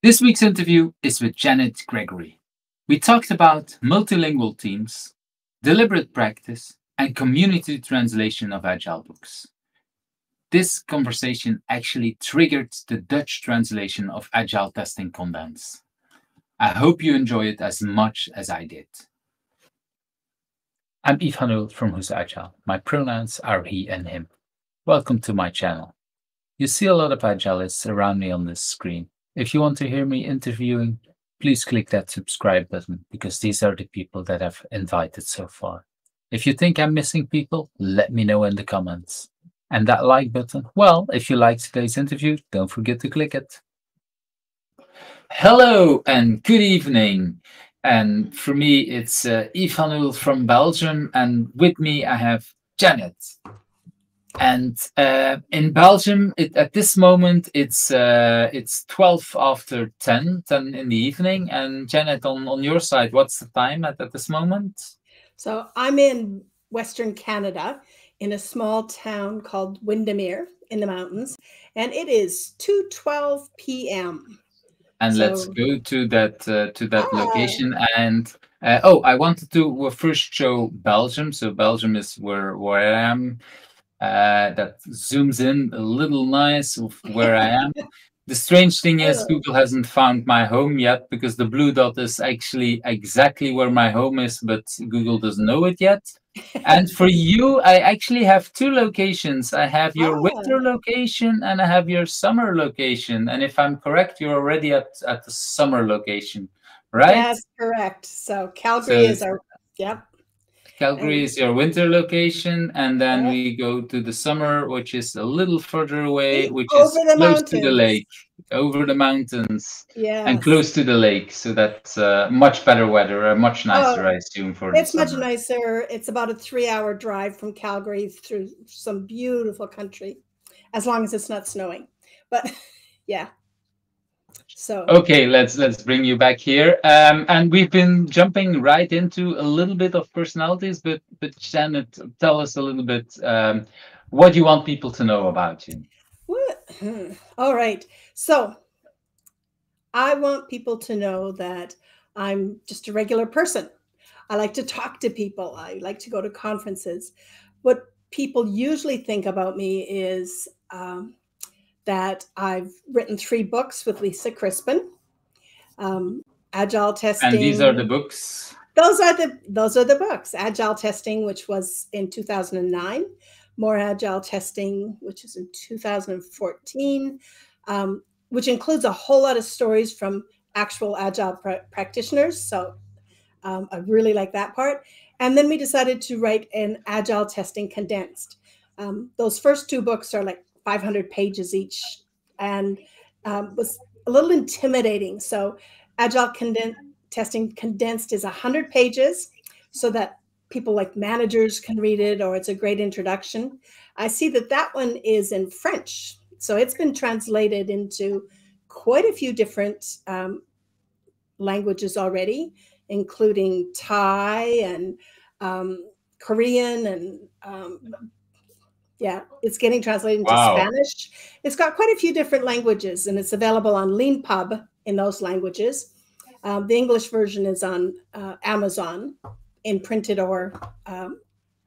This week's interview is with Janet Gregory. We talked about multilingual teams, deliberate practice, and community translation of agile books. This conversation actually triggered the Dutch translation of Agile Testing Condensed. I hope you enjoy it as much as I did. I'm Jaike Hanoulle from Hussman Agile. My pronouns are he and him. Welcome to my channel. You see a lot of agilists around me on this screen. If you want to hear me interviewing, please click that subscribe button because these are the people that I've invited so far. If you think I'm missing people, let me know in the comments. And that like button, well, if you liked today's interview, don't forget to click it. Hello and good evening. And for me, it's Jaike Hanoulle from Belgium. And with me, I have Janet. And in Belgium, at this moment, it's 12 after 10 in the evening. And Janet, on your side, what's the time at this moment? So I'm in Western Canada in a small town called Vandemaele in the mountains, and it is 2:12 p.m. And let's go to that location. And I wanted to first show Belgium. So Belgium is where I am. That zooms in a little nice of where I am. The strange thing is Google hasn't found my home yet because the blue dot is actually exactly where my home is, but Google doesn't know it yet. And for you, I actually have two locations. I have your winter location and I have your summer location. And if I'm correct, you're already at the summer location, right? That's correct. So Calgary is our, yep. Calgary is your winter location, and then we go to the summer, which is a little further away, which is close to the lake, over the mountains, and close to the lake. So that's much better weather, much nicer, I assume, for it's much nicer. It's about a 3-hour drive from Calgary through some beautiful country, as long as it's not snowing. But yeah. So okay, let's bring you back here, and we've been jumping right into a little bit of personalities, but Janet, tell us a little bit what you want people to know about you. All right, so I want people to know that I'm just a regular person. I like to talk to people. I like to go to conferences. What people usually think about me is that I've written 3 books with Lisa Crispin, Agile Testing. And these are the books? Those are the books. Agile Testing, which was in 2009. More Agile Testing, which is in 2014, which includes a whole lot of stories from actual Agile practitioners. So I really like that part. And then we decided to write an Agile Testing Condensed. Those first 2 books are like 500 pages each, and was a little intimidating. So Agile Testing Condensed is 100 pages so that people like managers can read it, or it's a great introduction. I see that one is in French. So it's been translated into quite a few different languages already, including Thai and Korean and yeah, it's getting translated into Spanish. It's got quite a few different languages, and it's available on LeanPub in those languages. The English version is on Amazon in printed or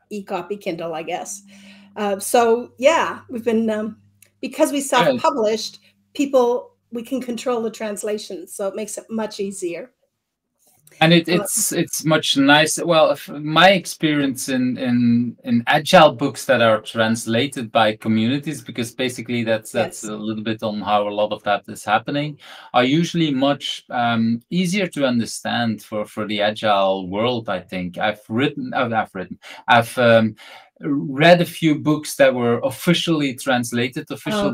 e-copy Kindle, I guess. So yeah, we've been, because we self-published, we can control the translation, so it makes it much easier. And it's much nicer. Well, my experience in agile books that are translated by communities, because basically that's a little bit on how a lot of that is happening, are usually much easier to understand for the agile world. I think I've read a few books that were officially translated,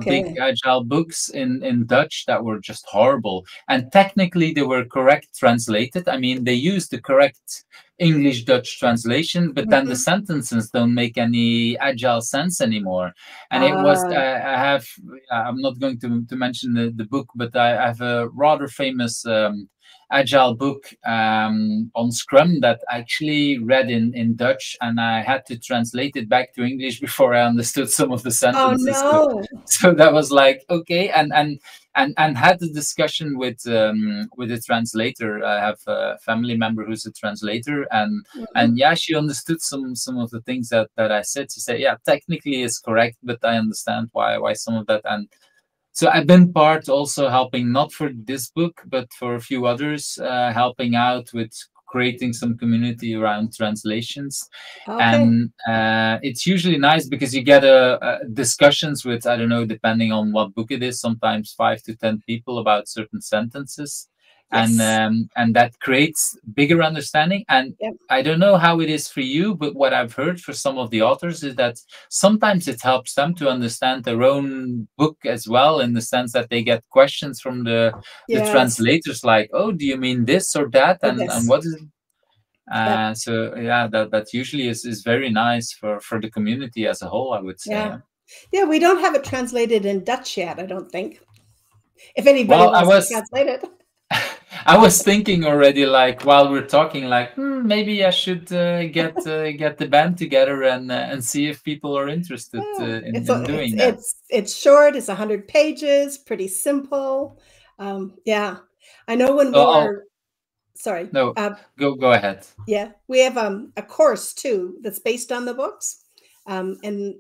big agile books in Dutch that were just horrible. And technically they were correct translated. I mean, they used the correct English-Dutch translation, but then the sentences don't make any agile sense anymore. And it was, I'm not going to mention the book, but I have a rather famous agile book on Scrum that I actually read in Dutch, and I had to translate it back to English before I understood some of the sentences. Oh, no. So that was like, okay. And and had the discussion with the translator. I have a family member who's a translator, and yeah, she understood some of the things that I said. She said, yeah, technically it's correct, but I understand why some of that. And so I've been part also helping, not for this book, but for a few others, helping out with creating some community around translations. Okay. And it's usually nice because you get discussions with, I don't know, depending on what book it is, sometimes 5 to 10 people about certain sentences. Yes. And that creates bigger understanding. And Yep. I don't know how it is for you, but what I've heard for some of the authors is that sometimes it helps them to understand their own book as well, in the sense that they get questions from the Yes. translators, like, oh, do you mean this or that? Or And this. what is it? Yep. So yeah, that usually is very nice for the community as a whole, I would say. Yeah. Yeah, we don't have it translated in Dutch yet, I don't think. If anybody Well, wants to translate it. I was thinking already, like while we're talking, like maybe I should get the band together and see if people are interested in doing that. It's short. It's 100 pages. Pretty simple. Yeah, I know when we were. Sorry. No, go ahead. Yeah, we have a course too that's based on the books, and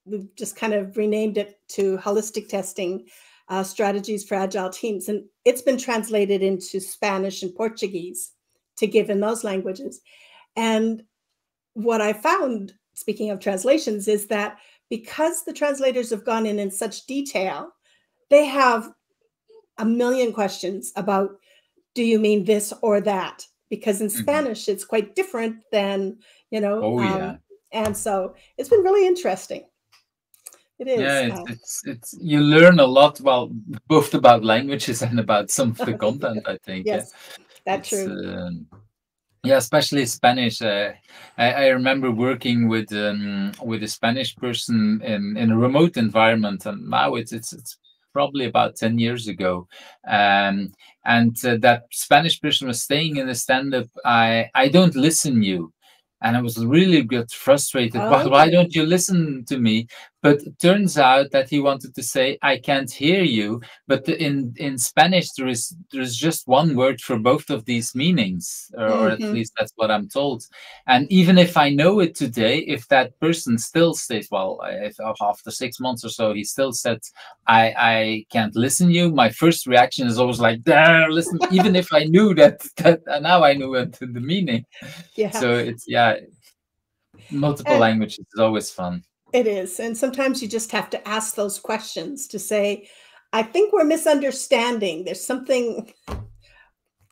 we've just kind of renamed it to Holistic Testing. Strategies for Agile Teams. And it's been translated into Spanish and Portuguese to give in those languages. And what I found, speaking of translations, is that because the translators have gone in such detail, they have a million questions about, do you mean this or that? Because in Spanish, it's quite different than, and so it's been really interesting. It is. Yeah, it's you learn a lot, well, both about languages and about some of the content, I think. Yes, that's true. Yeah, especially Spanish. I remember working with a Spanish person in a remote environment, and now it's probably about 10 years ago. And that Spanish person was saying in the stand-up, I don't listen you. And I was really get frustrated. Why don't you listen to me? But it turns out that he wanted to say, I can't hear you. But in Spanish, there's just one word for both of these meanings, or at least that's what I'm told. And even if I know it today, if that person still says, well, if after 6 months or so, he still said, I can't listen to you, my first reaction is always like, there, listen, even if I knew that now I knew the meaning. Yeah. So it's, multiple languages is always fun. It is. And sometimes you just have to ask those questions to say, I think we're misunderstanding. There's something,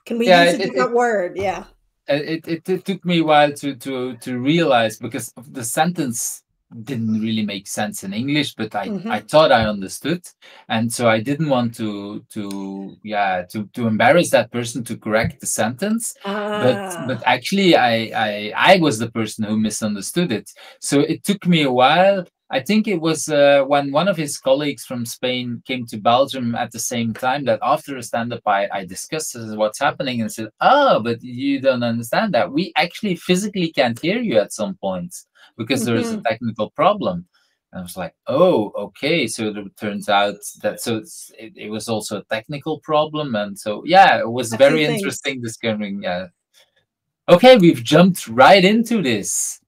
can we use a different word? Yeah. It took me a while to realize, because the sentence didn't really make sense in English, but I thought I understood, and so I didn't want to embarrass that person to correct the sentence. But actually, I was the person who misunderstood it. So it took me a while. I think it was when one of his colleagues from Spain came to Belgium at the same time, that after a stand-up, I discussed what's happening and said, oh, but you don't understand that. We actually physically can't hear you at some points because there is a technical problem. And I was like, oh, okay. So it turns out that it was also a technical problem. And so, it was very interesting discovering. Okay, we've jumped right into this.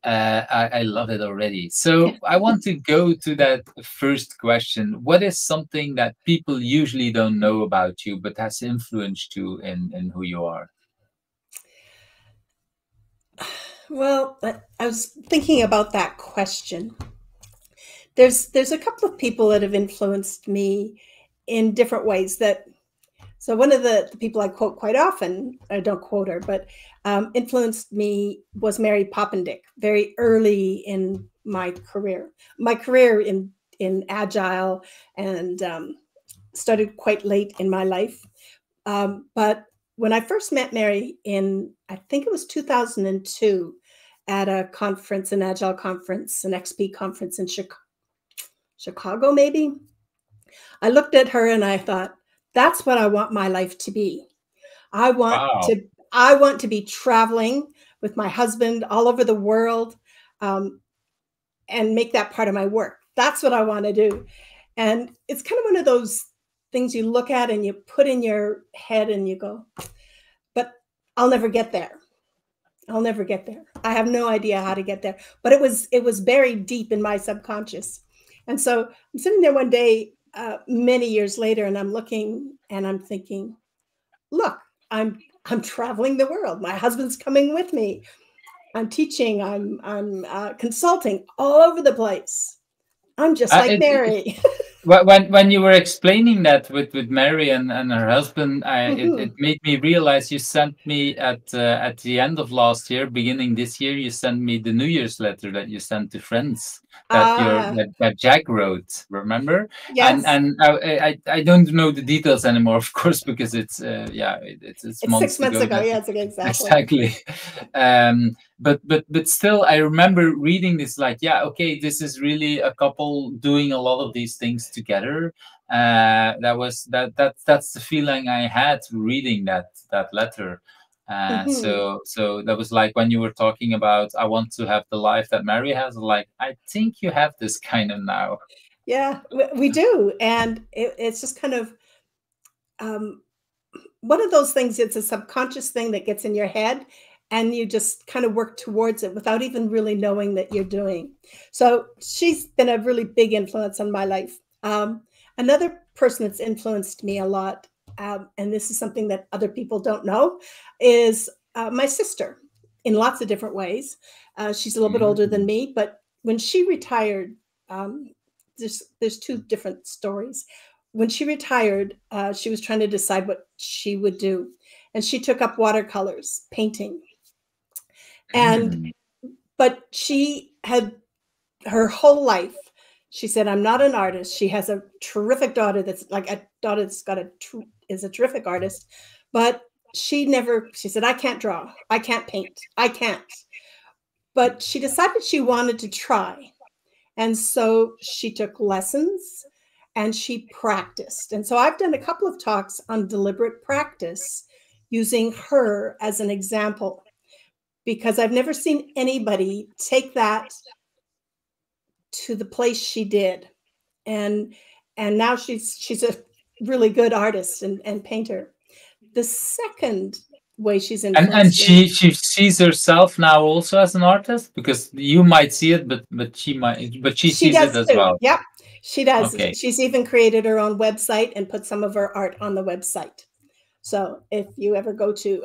I love it already. So I want to go to that first question. What is something that people usually don't know about you, but has influenced you in who you are? Well, I was thinking about that question. There's a couple of people that have influenced me in different ways. So one of the people I quote quite often, I don't quote her, but influenced me was Mary Poppendieck very early in my career. My career in Agile and started quite late in my life. But when I first met Mary I think it was 2002, at a conference, an Agile conference, an XP conference in Chicago, maybe, I looked at her and I thought, that's what I want my life to be. I want to be traveling with my husband all over the world, and make that part of my work. That's what I want to do. And it's kind of one of those things you look at and you put in your head and you go, but I'll never get there. I'll never get there. I have no idea how to get there. But it was buried deep in my subconscious. And so I'm sitting there one day, many years later, and I'm looking and I'm thinking, look, I'm traveling the world. My husband's coming with me. I'm teaching. I'm consulting all over the place. I'm just like Mary. When you were explaining that with Mary and her husband, it made me realize you sent me at the end of last year, beginning this year, you sent me the New Year's letter that you sent to friends that Jack wrote. Remember? Yes. And I don't know the details anymore, of course, because it's it's 6 months ago. Yeah, exactly. But still, I remember reading this like, yeah, okay, this is really a couple doing a lot of these things together. That's the feeling I had reading that letter. So that was like when you were talking about, I want to have the life that Mary has. Like, I think you have this kind of now. Yeah, we do, and it's just kind of one of those things. It's a subconscious thing that gets in your head, and you just kind of work towards it without even really knowing that you're doing. So she's been a really big influence on my life. Another person that's influenced me a lot, and this is something that other people don't know, is my sister in lots of different ways. She's a little bit older than me, but when she retired, there's two different stories. When she retired, she was trying to decide what she would do. And she took up watercolors, painting. But she had her whole life, she said, I'm not an artist. She has a terrific daughter that's is a terrific artist, but she said, I can't draw. I can't paint. I can't. But she decided she wanted to try. And so she took lessons and she practiced. And so I've done a couple of talks on deliberate practice using her as an example, because I've never seen anybody take that to the place she did. And now she's a really good artist and painter. The second way she's influenced and she sees herself now also as an artist, because you might see it, but she sees it as well. Yep, she does. Okay. She's even created her own website and put some of her art on the website. So if you ever go to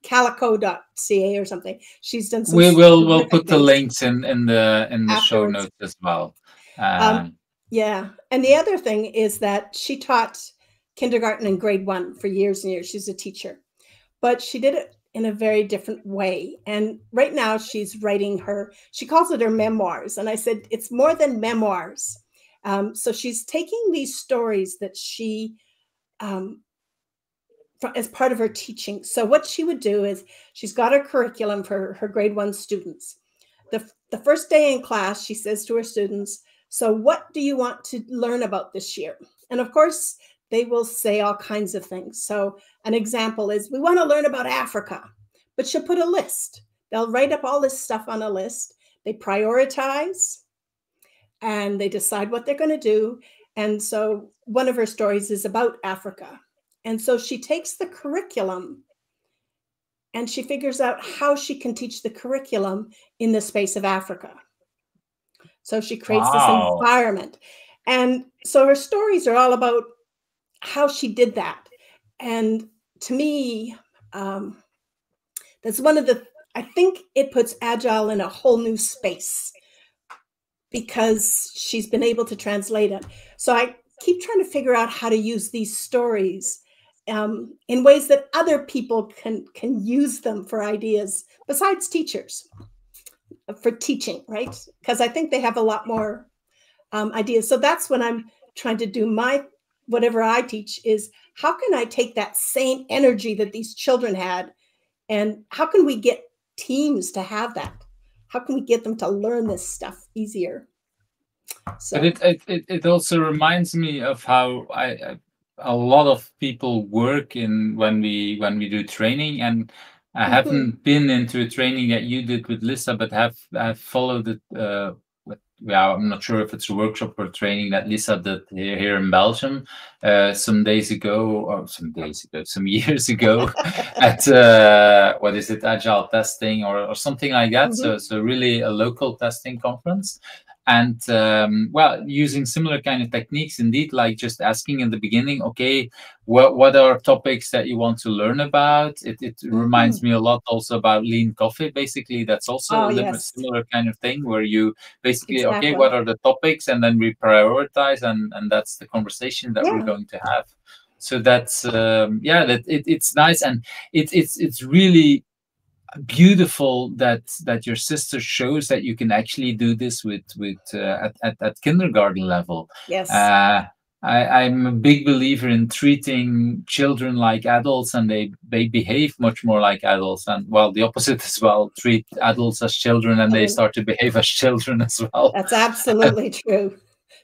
calico.ca or something, she's done some. We'll put the links in the show notes as well. Yeah, and the other thing is that she taught kindergarten and grade 1 for years and years. She's a teacher, but she did it in a very different way. And right now she's writing she calls it her memoirs. And I said, it's more than memoirs. So she's taking these stories that she, as part of her teaching. So what she would do is she's got her curriculum for her grade 1 students. The first day in class, she says to her students, so what do you want to learn about this year? And of course, they will say all kinds of things. So an example is, we want to learn about Africa, but she'll put a list. They'll write up all this stuff on a list. They prioritize and they decide what they're going to do. And so one of her stories is about Africa. And so she takes the curriculum and she figures out how she can teach the curriculum in the space of Africa. So she creates this environment. And so her stories are all about how she did that. And to me, that's one of I think it puts Agile in a whole new space, because she's been able to translate it. So I keep trying to figure out how to use these stories in ways that other people can use them for ideas besides teachers, for teaching, right? Because I think they have a lot more ideas. So that's when I'm trying to do whatever I teach, is how can I take that same energy that these children had, and how can we get teams to have that? How can we get them to learn this stuff easier? So. But it also reminds me of how a lot of people work when we do training, and I haven't been into a training that you did with Lisa, but have followed it yeah, I'm not sure if it's a workshop or training that Lisa did here in Belgium some years ago, some years ago at what is it, agile testing or something like that. Mm-hmm. So really a local testing conference. And well, using similar kind of techniques, indeed, like just asking in the beginning, okay, what are topics that you want to learn about? It reminds me a lot also about lean coffee. Basically, that's also a similar kind of thing where you basically, okay, what are the topics, and then we prioritize, and that's the conversation that we're going to have. So that's yeah, it's nice, and it's really beautiful that your sister shows that you can actually do this with at kindergarten level. Yes. I'm a big believer in treating children like adults, and they behave much more like adults, and well, the opposite as well. Treat adults as children, and they start to behave as children as well. That's absolutely true.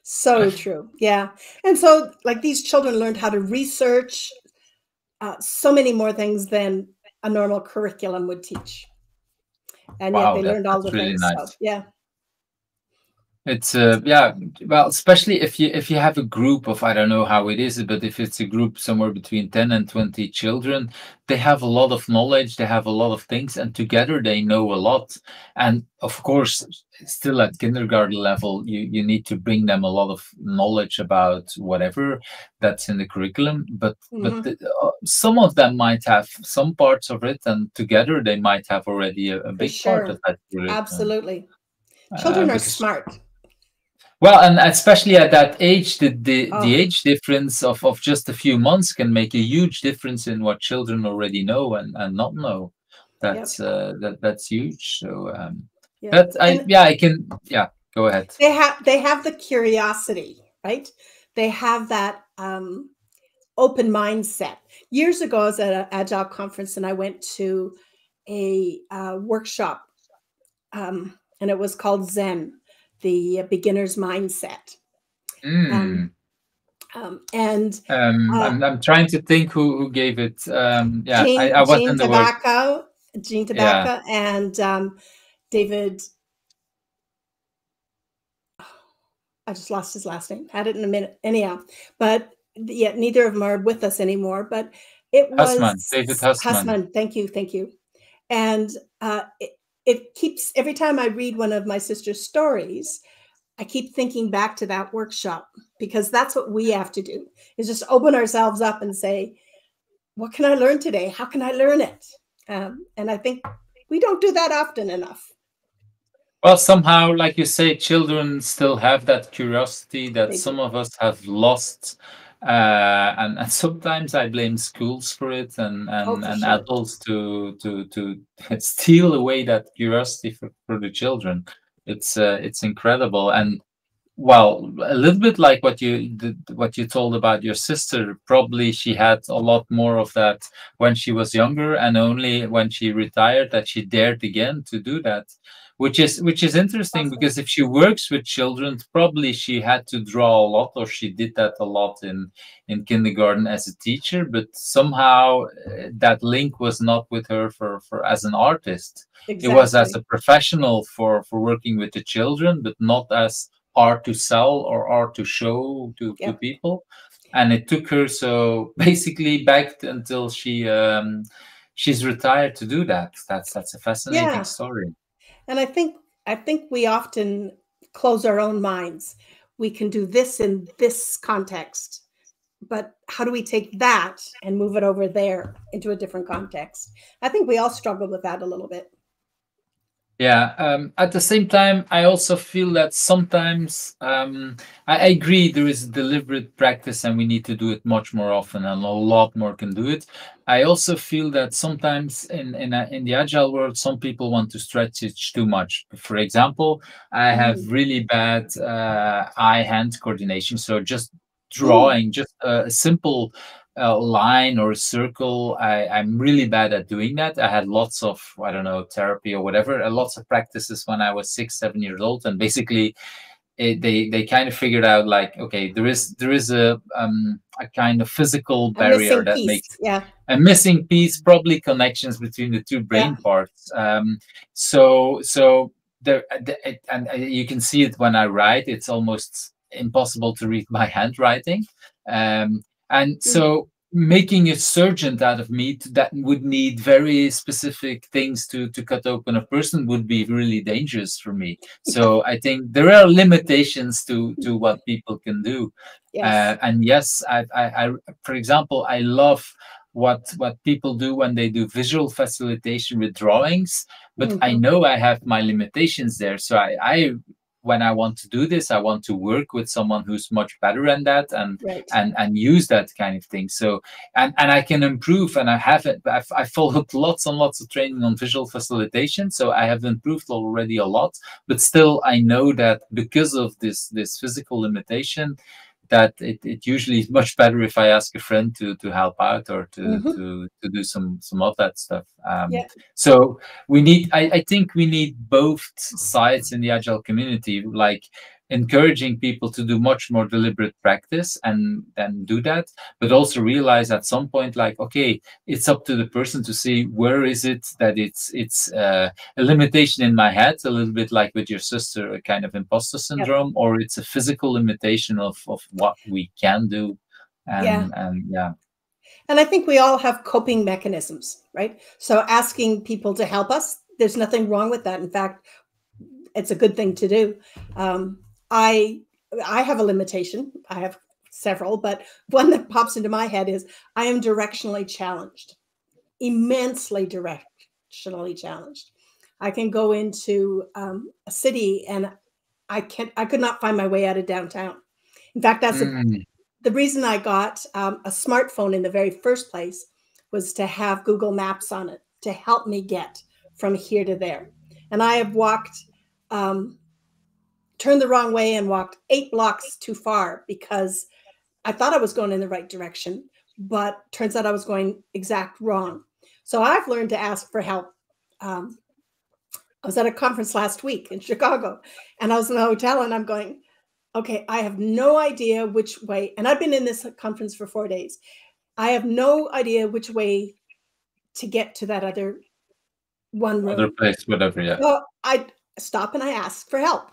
So true. Yeah. And so like these children learned how to research so many more things than a normal curriculum would teach. And yet they learned all the really things. Nice. So, yeah. It's yeah, well, especially if you have a group of, I don't know how it is, but if it's a group somewhere between 10 and 20 children, they have a lot of knowledge, they have a lot of things, and together they know a lot. And of course, still at kindergarten level, you need to bring them a lot of knowledge about whatever that's in the curriculum, but some of them might have some parts of it, and together they might have already a big part of that curriculum. Absolutely. Children are smart. Well, and especially at that age, the age difference of just a few months can make a huge difference in what children already know and not know. That's that's huge. So I can go ahead. They have the curiosity, right? They have that open mindset. Years ago, I was at an agile conference, and I went to a workshop, and it was called Zen, the beginner's mindset. And I'm trying to think who gave it. Yeah, I wasn't Tabaka, Tabaka, and David. I just lost his last name. Had it in a minute. Anyhow, but yeah, neither of them are with us anymore. But it was David Hussman. Hussman. Thank you. And it keeps, every time I read one of my sister's stories, I keep thinking back to that workshop, because that's what we have to do, is just open ourselves up and say, what can I learn today? How can I learn it? And I think we don't do that often enough. Well, somehow, like you say, children still have that curiosity that some of us have lost. And sometimes I blame schools for it, and adults to steal away that curiosity for the children. It's incredible. And well, a little bit like what you told about your sister, probably she had a lot more of that when she was younger, and only when she retired that she dared again to do that. Which is interesting, because if she works with children, probably she had to draw a lot, or she did that a lot in kindergarten as a teacher, but somehow that link was not with her for as an artist. Exactly. It was as a professional for working with the children, but not as art to sell or art to show to people. And it took her so basically back until she's retired to do that. That's a fascinating story. And I think we often close our own minds. We can do this in this context, but how do we take that and move it over there into a different context? I think we all struggle with that a little bit. Yeah. At the same time, I also feel that sometimes I agree there is deliberate practice, and we need to do it much more often, and a lot more can do it. I also feel that sometimes in the agile world, some people want to stretch it too much. For example, I have really bad eye-hand coordination, so just drawing just a simple line or a circle, I'm really bad at doing that. I had lots of, I don't know, therapy or whatever, lots of practices when I was 6-7 years old, and basically they kind of figured out, like, okay, there is a kind of physical barrier that makes a missing piece, probably connections between the two brain parts. So and you can see it when I write. It's almost impossible to read my handwriting, and so making a surgeon out of me that would need very specific things to cut open a person would be really dangerous for me. So I think there are limitations to what people can do. Yes. And yes, I for example, I love what people do when they do visual facilitation with drawings, but I know I have my limitations there. So I when I want to do this, I want to work with someone who's much better than that, and and use that kind of thing. So and I can improve, and I have it. I followed lots and lots of training on visual facilitation, so I have improved already a lot. But still, I know that because of this physical limitation, that it usually is much better if I ask a friend to help out, or to do some of that stuff. So we need, I think we need both sides in the agile community, like encouraging people to do much more deliberate practice and then do that, but also realize at some point, like, okay, it's up to the person to see where is it that it's a limitation in my head, a little bit like with your sister, a kind of imposter syndrome, or it's a physical limitation of what we can do. And and I think we all have coping mechanisms, right? So asking people to help us, there's nothing wrong with that. In fact, it's a good thing to do. I have a limitation. I have several, but one that pops into my head is I am directionally challenged, immensely directionally challenged. I can go into a city and I could not find my way out of downtown. In fact, that's the reason I got a smartphone in the very first place, was to have Google Maps on it to help me get from here to there. And I have walked, turned the wrong way and walked 8 blocks too far because I thought I was going in the right direction, but turns out I was going exact wrong. So I've learned to ask for help. I was at a conference last week in Chicago, and I was in a hotel, and I'm going, okay, I have no idea which way. And I've been in this conference for 4 days. I have no idea which way to get to that other one room. Other place, whatever, yeah. So I stop and I ask for help.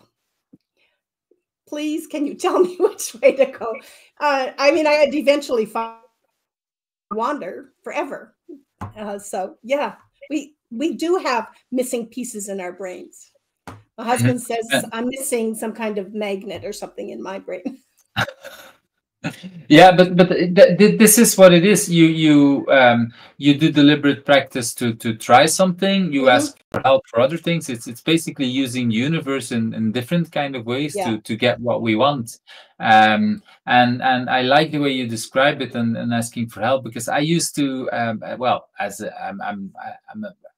Please, can you tell me which way to go? I mean, I'd eventually wander forever. So yeah, we do have missing pieces in our brains. My husband says I'm missing some kind of magnet or something in my brain. Yeah, but this is what it is. You do deliberate practice to try something. You ask for help for other things. It's basically using the universe in different kind of ways to get what we want. And I like the way you describe it, and asking for help, because I used to well, as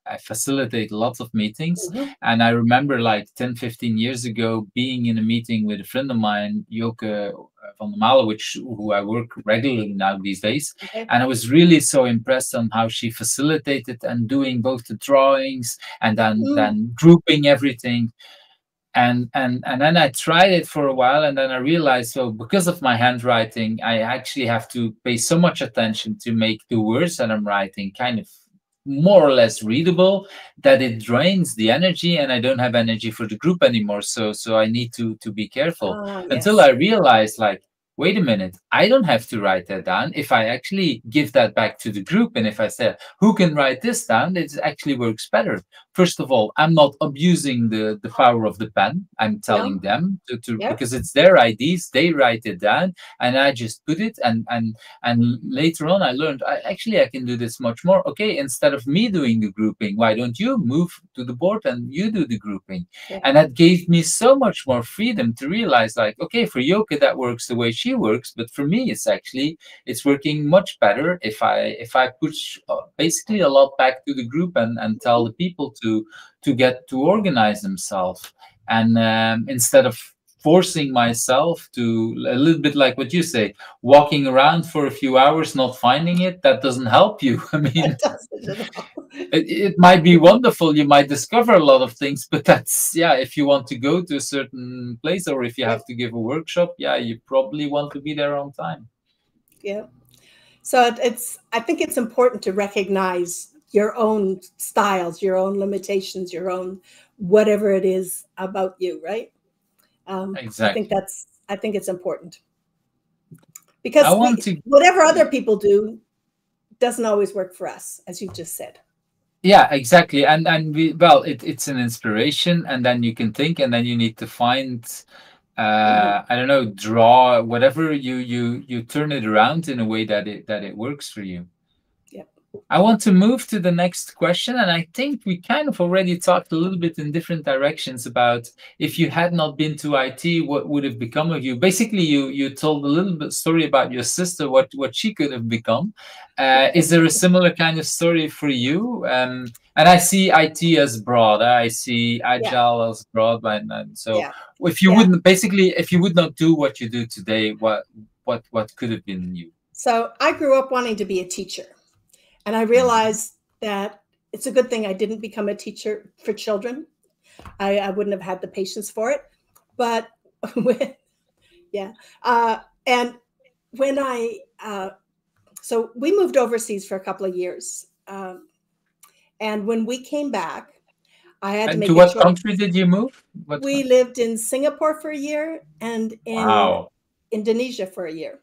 I facilitate lots of meetings, and I remember like 10-15 years ago being in a meeting with a friend of mine, Joppe Vandemaele, who I work regularly now these days, and I was really so impressed on how she facilitated and doing both the drawings and then grouping everything. And then I tried it for a while, and then I realized, so because of my handwriting, I actually have to pay so much attention to make the words that I'm writing kind of more or less readable, that it drains the energy, and I don't have energy for the group anymore. So I need to be careful. Until I realized, like, wait a minute, I don't have to write that down. If I actually give that back to the group, and if I say, who can write this down, it actually works better. First of all, I'm not abusing the power of the pen. I'm telling them to because it's their ideas, they write it down, and I just put it. And later on, I learned, I can do this much more. Okay, instead of me doing the grouping, why don't you move to the board and you do the grouping? And that gave me so much more freedom to realize, like, okay, for Joppe that works the way she works, but for me it's working much better if I push basically a lot back to the group and tell the people to get to organize themselves, and instead of forcing myself to, a little bit like what you say, walking around for a few hours not finding it, that doesn't help you. I mean, it might be wonderful, you might discover a lot of things, but that's, if you want to go to a certain place, or if you have to give a workshop, you probably want to be there on time. So I think it's important to recognize your own styles, your own limitations, your own whatever it is about you, right? Exactly. I think it's important, because whatever other people do doesn't always work for us, as you just said. Yeah, exactly. And well, it's an inspiration, and then you can think, and then you need to find, I don't know, draw whatever you turn it around in a way that it works for you. I want to move to the next question, and I think we kind of already talked a little bit in different directions about, if you had not been to IT, what would have become of you? Basically, you told a little bit story about your sister, what she could have become. Is there a similar kind of story for you? And I see IT as broad. I see agile as broad, and so if you wouldn't, basically, if you would not do what you do today, what could have been you? So I grew up wanting to be a teacher. And I realized that it's a good thing I didn't become a teacher for children. I wouldn't have had the patience for it. But and when so we moved overseas for a couple of years. And when we came back, I had to make a choice. To what country did you move? We lived in Singapore for a year and in Indonesia for a year.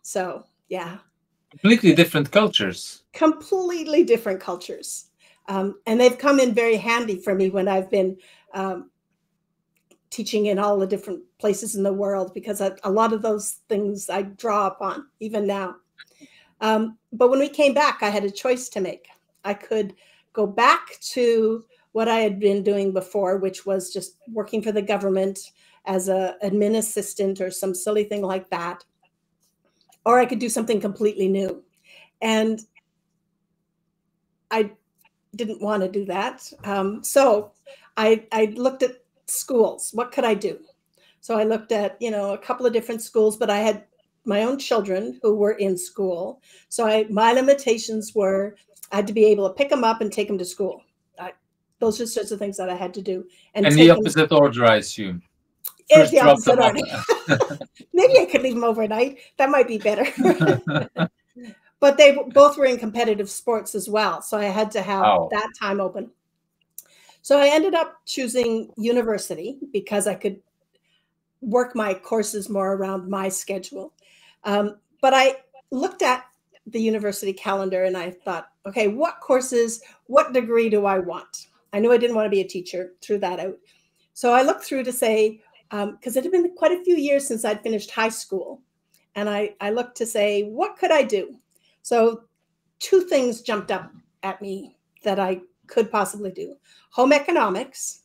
So, yeah. Completely different cultures. Completely different cultures. And they've come in very handy for me when I've been teaching in all the different places in the world, because a lot of those things I draw upon even now. But when we came back, I had a choice to make. I could go back to what I had been doing before, which was just working for the government as an admin assistant or some silly thing like that. Or I could do something completely new. And I didn't want to do that. So I looked at schools. What could I do? So I looked at, a couple of different schools, but I had my own children who were in school. So my limitations were, I had to be able to pick them up and take them to school. Those are sorts of things that I had to do. And the opposite order, I assume. It's the opposite order. Maybe I could leave them overnight. That might be better. But they both were in competitive sports as well. So I had to have that time open. So I ended up choosing university because I could work my courses more around my schedule. But I looked at the university calendar and I thought, okay, what courses, what degree do I want? I knew I didn't want to be a teacher, threw that out. So I looked through to say, because it had been quite a few years since I'd finished high school. And I looked to say, what could I do? So 2 things jumped up at me that I could possibly do. Home economics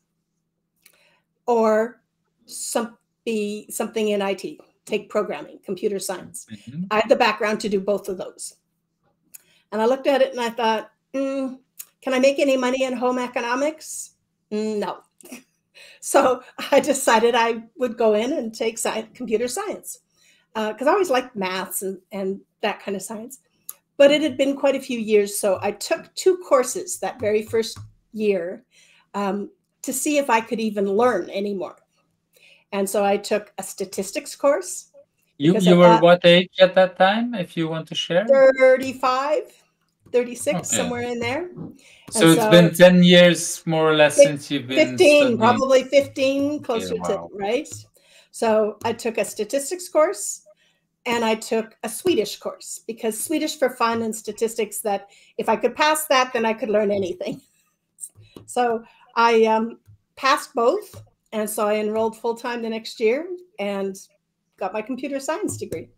or something in IT, take programming, computer science. I had the background to do both of those. And I looked at it and I thought, can I make any money in home economics? No. So I decided I would go in and take computer science because I always liked maths and that kind of science. But it had been quite a few years. So I took 2 courses that very first year to see if I could even learn anymore. And so I took a statistics course. You were what age at that time, if you want to share? 35, 36, somewhere in there. So it's been 10 years, more or less, since you've been 15, studying. Probably 15, closer to, right? So I took a statistics course and I took a Swedish course, because Swedish for fun and statistics, that if I could pass that, then I could learn anything. So I passed both. And so I enrolled full-time the next year and got my computer science degree.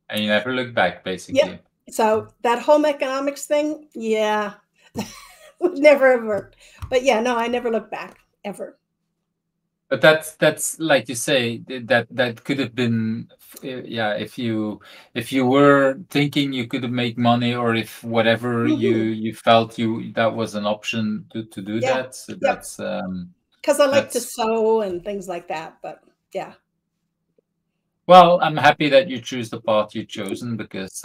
And you never looked back, basically. Yep. So that home economics thing, would never have worked. But yeah, no, I never looked back, ever. But that's like you say, that could have been, if you were thinking you could have made money, or if whatever you felt that was an option to do that. So that's because I like to sew and things like that. But yeah. Well, I'm happy that you choose the path you've chosen, because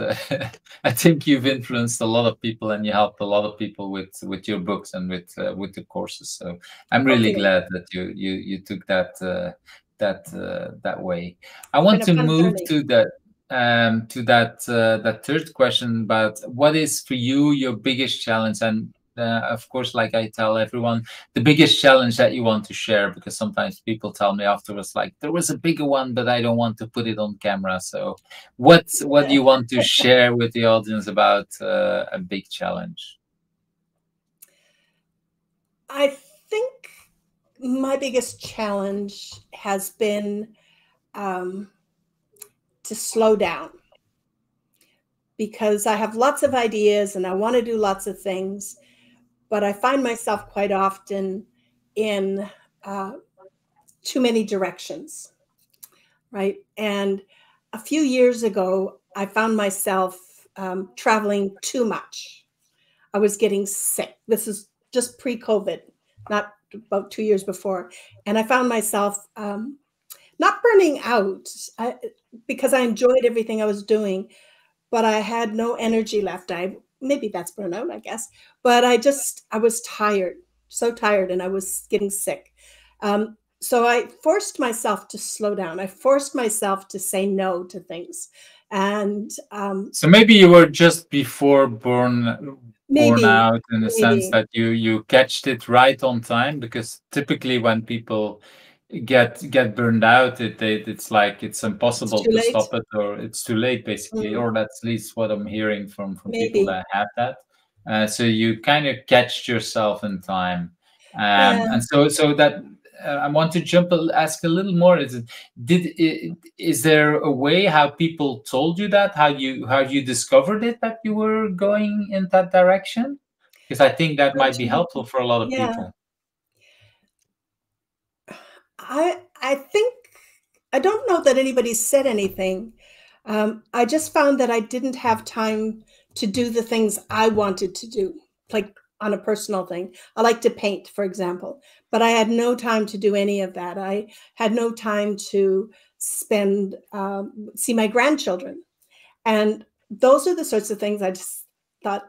I think you've influenced a lot of people and you helped a lot of people with your books and with the courses. So I'm really glad that you took that way. I want to move to that. that third question about what is for you your biggest challenge, and of course, like I tell everyone, the biggest challenge that you want to share, because sometimes people tell me afterwards, like, there was a bigger one, but I don't want to put it on camera. So what do you want to share with the audience about a big challenge? I think my biggest challenge has been to slow down, because I have lots of ideas and I want to do lots of things, but I find myself quite often in too many directions, right? And a few years ago, I found myself traveling too much. I was getting sick. This is just pre-COVID, not about 2 years before. And I found myself not burning out because I enjoyed everything I was doing, but I had no energy left. Maybe that's burnout, I guess. But I was tired, so tired, and I was getting sick. So I forced myself to slow down. I forced myself to say no to things. And so maybe you were just before born out, in the sense that you catched it right on time, because typically when people get burned out, it's like it's impossible to stop it, or it's too late, basically. Or that's at least what I'm hearing from people that have that. So you kind of catched yourself in time. And so that I want to ask a little more. Is there a way how people told you that, how you discovered it, that you were going in that direction? Because I think that might be helpful for a lot of people. I think, I don't know that anybody said anything. I just found that I didn't have time to do the things I wanted to do, like on a personal thing. I like to paint, for example, but I had no time to do any of that. I had no time to see my grandchildren. And those are the sorts of things I just thought,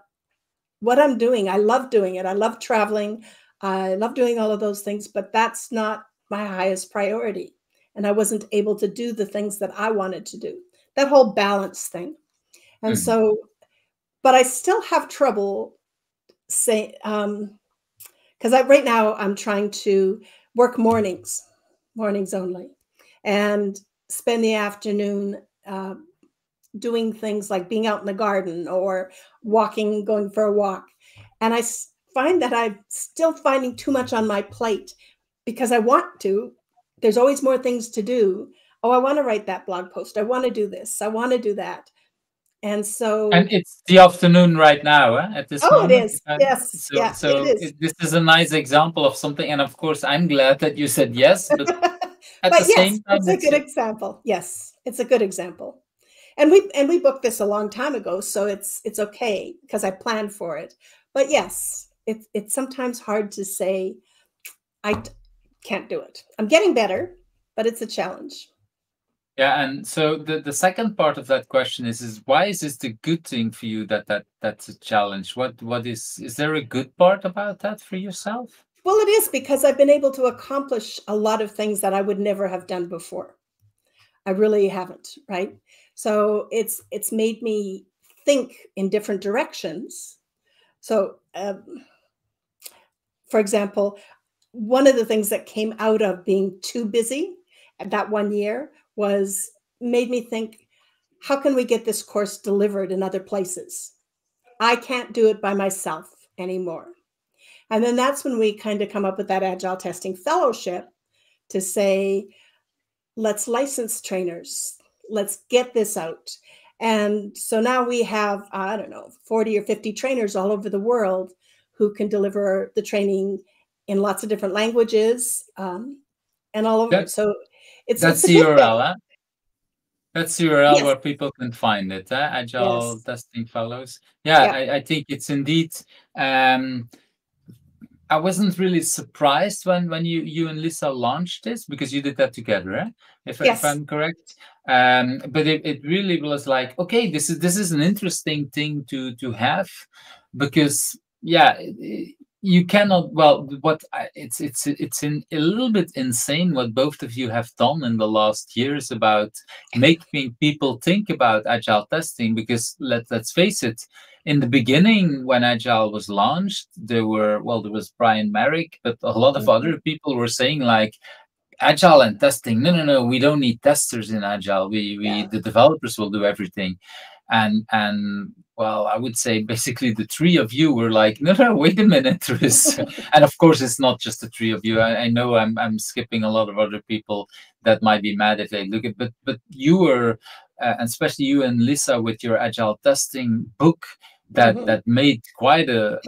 what I'm doing, I love doing it. I love traveling. I love doing all of those things, but that's not my highest priority. And I wasn't able to do the things that I wanted to do, that whole balance thing. And so, but I still have trouble saying, because right now I'm trying to work mornings only, and spend the afternoon doing things like being out in the garden or walking, going for a walk. And I find that I'm still finding too much on my plate, because I want to. There's always more things to do. Oh, I want to write that blog post. I want to do this. I want to do that. And so. And it's the afternoon right now, at this moment. It is. Yes. So it is. This is a nice example of something. And of course, I'm glad that you said yes. But at the same time, it's a good example. Yes, it's a good example. And we booked this a long time ago, so it's okay because I planned for it. But yes, it's sometimes hard to say, I can't do it. I'm getting better, but it's a challenge. Yeah, and so the second part of that question is why is this the good thing for you that's a challenge? What is there a good part about that for yourself? Well, it is, because I've been able to accomplish a lot of things that I would never have done before. I really haven't, right? So it's made me think in different directions. So, for example, one of the things that came out of being too busy that one year made me think, how can we get this course delivered in other places? I can't do it by myself anymore. And then that's when we kind of come up with that Agile Testing Fellowship to say, let's license trainers. Let's get this out. And so now we have, 40 or 50 trainers all over the world who can deliver the training in lots of different languages and all over. So that's the URL, huh? That's the URL where people can find it, Agile Testing Fellows. Yeah, I think it's indeed. I wasn't really surprised when you and Lisa launched this, because you did that together, if I'm correct. But it really was like, okay, this is an interesting thing to have, because you cannot, well, it's in a little bit insane what both of you have done in the last years about making people think about agile testing, because let's face it, in the beginning when agile was launched, there was Brian Merrick, but a lot of other people were saying like, agile and testing, no, we don't need testers in agile, the developers will do everything. And well, I would say basically the three of you were like, no, wait a minute, there is, and of course it's not just the three of you. I know I'm skipping a lot of other people that might be mad if they look at, but you were, and especially you and Lisa with your agile testing book, that made quite a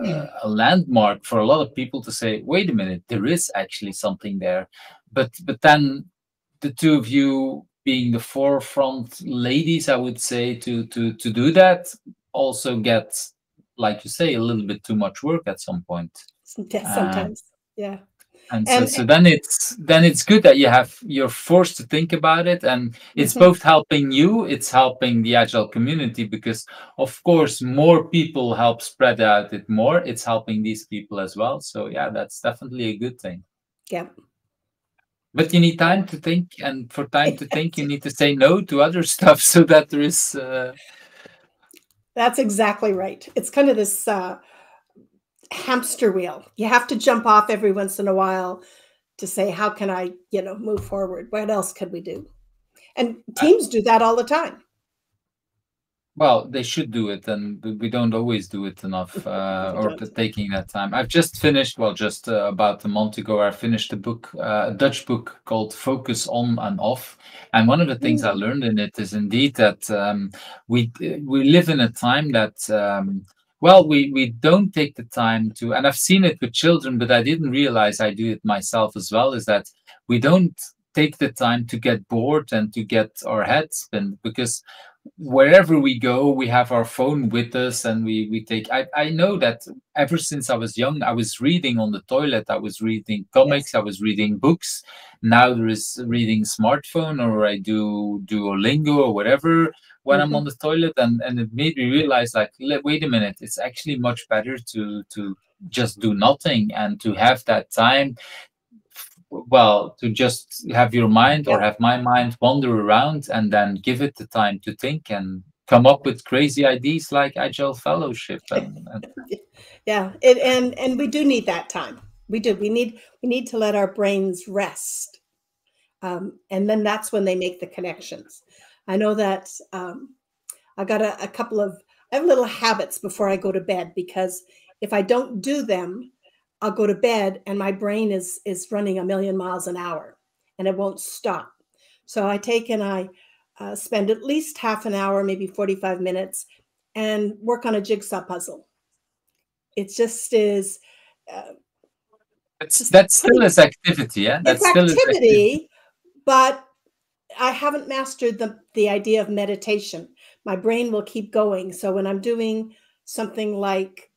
landmark for a lot of people to say, wait a minute, there is actually something there. But then the two of you being the forefront ladies, I would say, to do that also gets, like you say, a little bit too much work at some point. Sometimes, yeah. And so then it's good that you're forced to think about it, and it's both helping you, it's helping the agile community, because of course more people help spread out it more, it's helping these people as well. So yeah, that's definitely a good thing. Yeah. But you need time to think, and for time to think, you need to say no to other stuff so that there is. That's exactly right. It's kind of this hamster wheel. You have to jump off every once in a while to say, how can I, move forward? What else could we do? And teams do that all the time. Well, they should do it, and we don't always do it enough, or taking that time. I've just finished, just about a month ago, I finished a book, a Dutch book called Focus On and Off. And one of the things I learned in it is indeed that we live in a time that, we don't take the time to, and I've seen it with children, but I didn't realize I do it myself as well, is that we don't take the time to get bored and to get our heads spin, because wherever we go, we have our phone with us, and we take, I know that ever since I was young, I was reading on the toilet, I was reading comics, I was reading books. Now there is reading smartphone, or I do Duolingo or whatever when I'm on the toilet, and it made me realize, like, wait a minute, it's actually much better to just do nothing and to have that time, to just have your mind, or have my mind, wander around, and then give it the time to think and come up with crazy ideas like Agile Fellowship. Yeah, and we do need that time. We do. We need to let our brains rest, and then that's when they make the connections. I know that I got a couple of, I have little habits before I go to bed, because if I don't do them, I'll go to bed and my brain is running 1,000,000 miles an hour and it won't stop. So I take and I spend at least half an hour, maybe 45 minutes, and work on a jigsaw puzzle. It just is. That still is activity, yeah? It's activity, but I haven't mastered the idea of meditation. My brain will keep going. So when I'm doing something like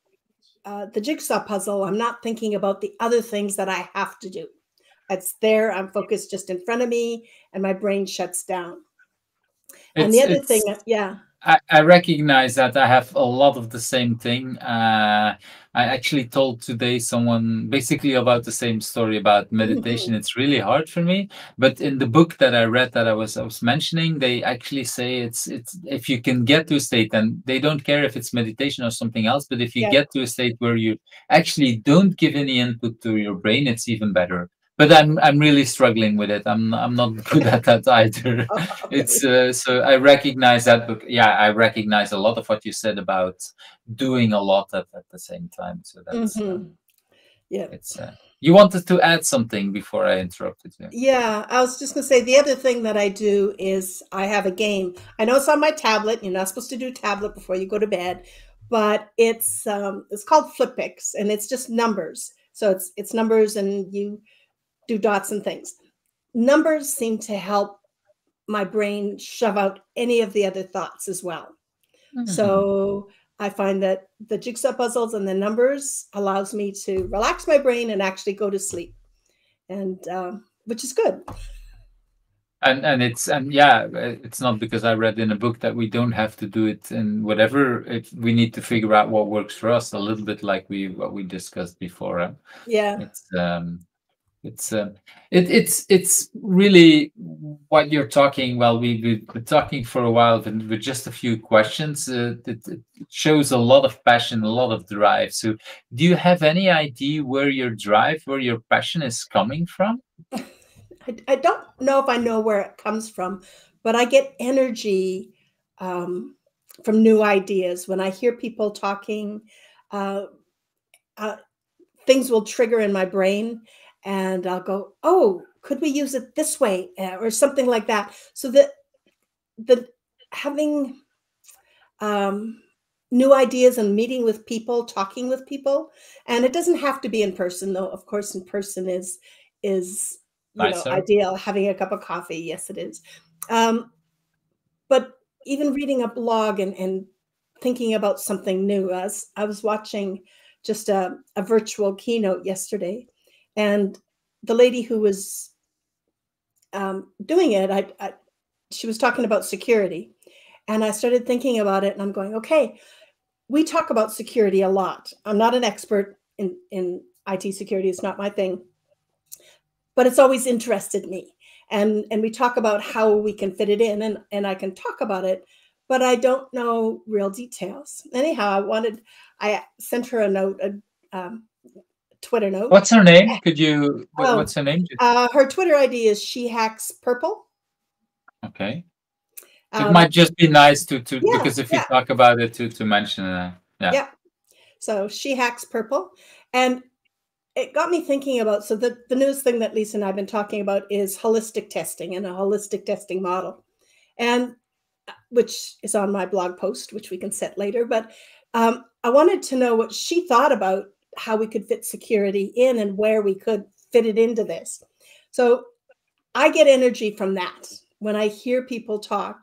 the jigsaw puzzle, I'm not thinking about the other things that I have to do. It's there. I'm focused just in front of me, and my brain shuts down. And the other thing, I recognize that I have a lot of the same thing. I actually told today someone basically about the same story about meditation. It's really hard for me, but in the book that I read that I was mentioning, they actually say it's if you can get to a state, and they don't care if it's meditation or something else, but if you get to a state where you actually don't give any input to your brain, it's even better. But I'm really struggling with it. I'm not good at that either. It's so I recognize that, but yeah, I recognize a lot of what you said about doing a lot at the same time. So that's it's. You wanted to add something before I interrupted you. Yeah, I was just going to say the other thing that I do is I have a game. I know it's on my tablet. You're not supposed to do tablet before you go to bed, but it's called Flip Picks, and it's just numbers. So it's numbers, and you do dots and things. Numbers seem to help my brain shove out any of the other thoughts as well. So I find that the jigsaw puzzles and the numbers allows me to relax my brain and actually go to sleep, and which is good. And it's not because I read in a book that we don't have to do it in whatever. We need to figure out what works for us, a little bit like what we discussed before. Yeah. It's really what you're talking. Well, we've been talking for a while, but with just a few questions, it shows a lot of passion, a lot of drive. So, do you have any idea where your drive, where your passion is coming from? I don't know if I know where it comes from, but I get energy from new ideas. When I hear people talking, uh, things will trigger in my brain, and I'll go, "Oh, could we use it this way?" Or something like that. So that the having new ideas and meeting with people, talking with people, and it doesn't have to be in person, though. Of course, in person is Nicer. ideal. Having a cup of coffee, yes, it is. But even reading a blog and thinking about something new. As I was watching just a virtual keynote yesterday, and the lady who was doing it, she was talking about security, and I started thinking about it, and I'm going, okay, we talk about security a lot. I'm not an expert in IT security; it's not my thing, but it's always interested me. And we talk about how we can fit it in, and I can talk about it, but I don't know real details. Anyhow, I sent her a note, a Twitter note. What's her name? What's her name? Her Twitter ID is She Hacks Purple. Okay. It might just be nice to because if you yeah. talk about it to mention it. Yeah. So She Hacks Purple. And it got me thinking about, so the newest thing that Lisa and I have been talking about is holistic testing and a holistic testing model, and which is on my blog post, which we can set later. But I wanted to know what she thought about how we could fit security in and where we could fit it into this. So I get energy from that when I hear people talk,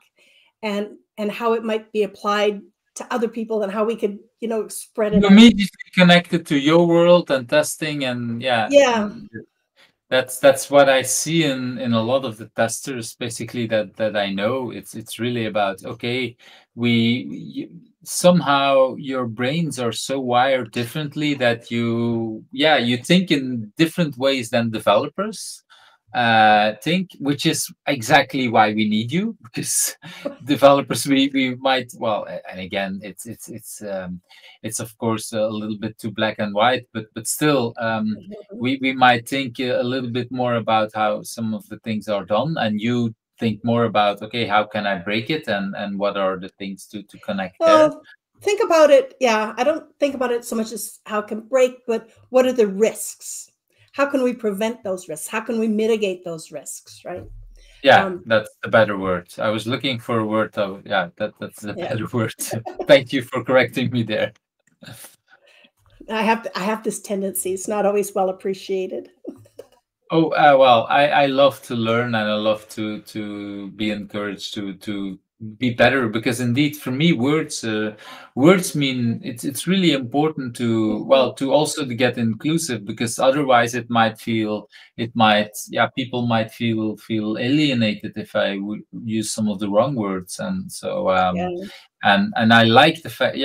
and how it might be applied to other people and how we could, spread it out. Immediately connected to your world and testing, and that's what I see in a lot of the testers, basically, that I know. It's really about, okay, somehow your brains are so wired differently that you think in different ways than developers think, which is exactly why we need you, because developers we might, well, and again, it's of course a little bit too black and white, but still we might think a little bit more about how some of the things are done, and you think more about, okay, how can I break it, and what are the things to connect there. Think about it. Yeah, I don't think about it so much as how it can break, but what are the risks? How can we prevent those risks? How can we mitigate those risks, right? Yeah, that's the better word. I was looking for a word. That's the better word. Thank you for correcting me there. I have this tendency. It's not always well appreciated. Oh, well, I love to learn, and I love to be encouraged to be better, because indeed for me words mean it's really important to also to get inclusive, because otherwise people might feel alienated if I would use some of the wrong words, and so and I like the fact,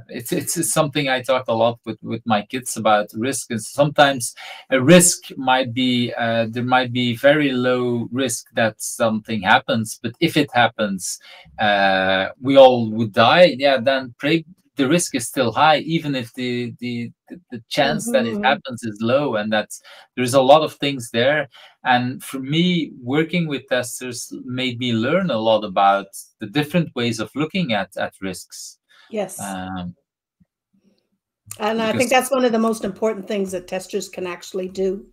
it's something I talk a lot with my kids about risk. And sometimes a risk might be there might be very low risk that something happens, but if it happens, we all would die. Then the risk is still high, even if the chance that it happens is low, and there's a lot of things there. And for me, working with testers made me learn a lot about the different ways of looking at risks. Yes. And I think that's one of the most important things that testers can actually do,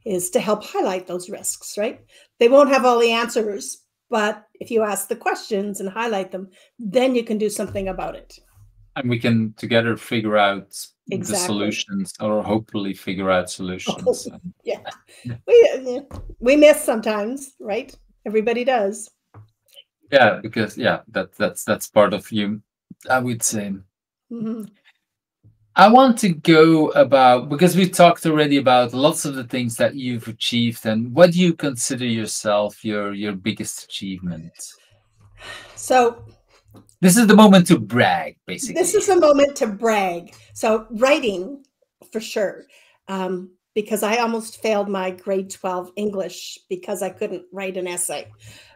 is to help highlight those risks, right? They won't have all the answers, but if you ask the questions and highlight them, then you can do something about it. And we can together figure out the solutions, or hopefully figure out solutions. We miss sometimes, right? Everybody does. Yeah, because that's part of you, I would say. I want to go about, because we talked already about lots of the things that you've achieved, and what do you consider yourself your biggest achievement? So This is the moment to brag, this basically. is a moment to brag. So writing, for sure, because I almost failed my grade 12 English because I couldn't write an essay.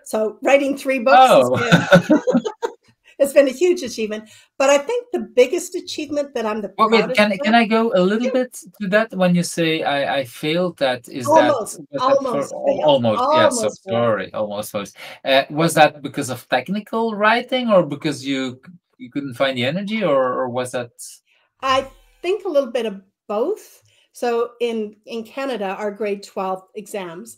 So writing 3 books has Oh, been it's been a huge achievement. But I think the biggest achievement that I'm the well, wait, proudest can of, I go a little sure, bit to that when you say I failed? That is that almost, was that for almost failed, almost? Yeah, so almost failed. sorry, almost was. Was that because of technical writing, or because you couldn't find the energy, or was that? I think a little bit of both. So in Canada, our grade 12 exams,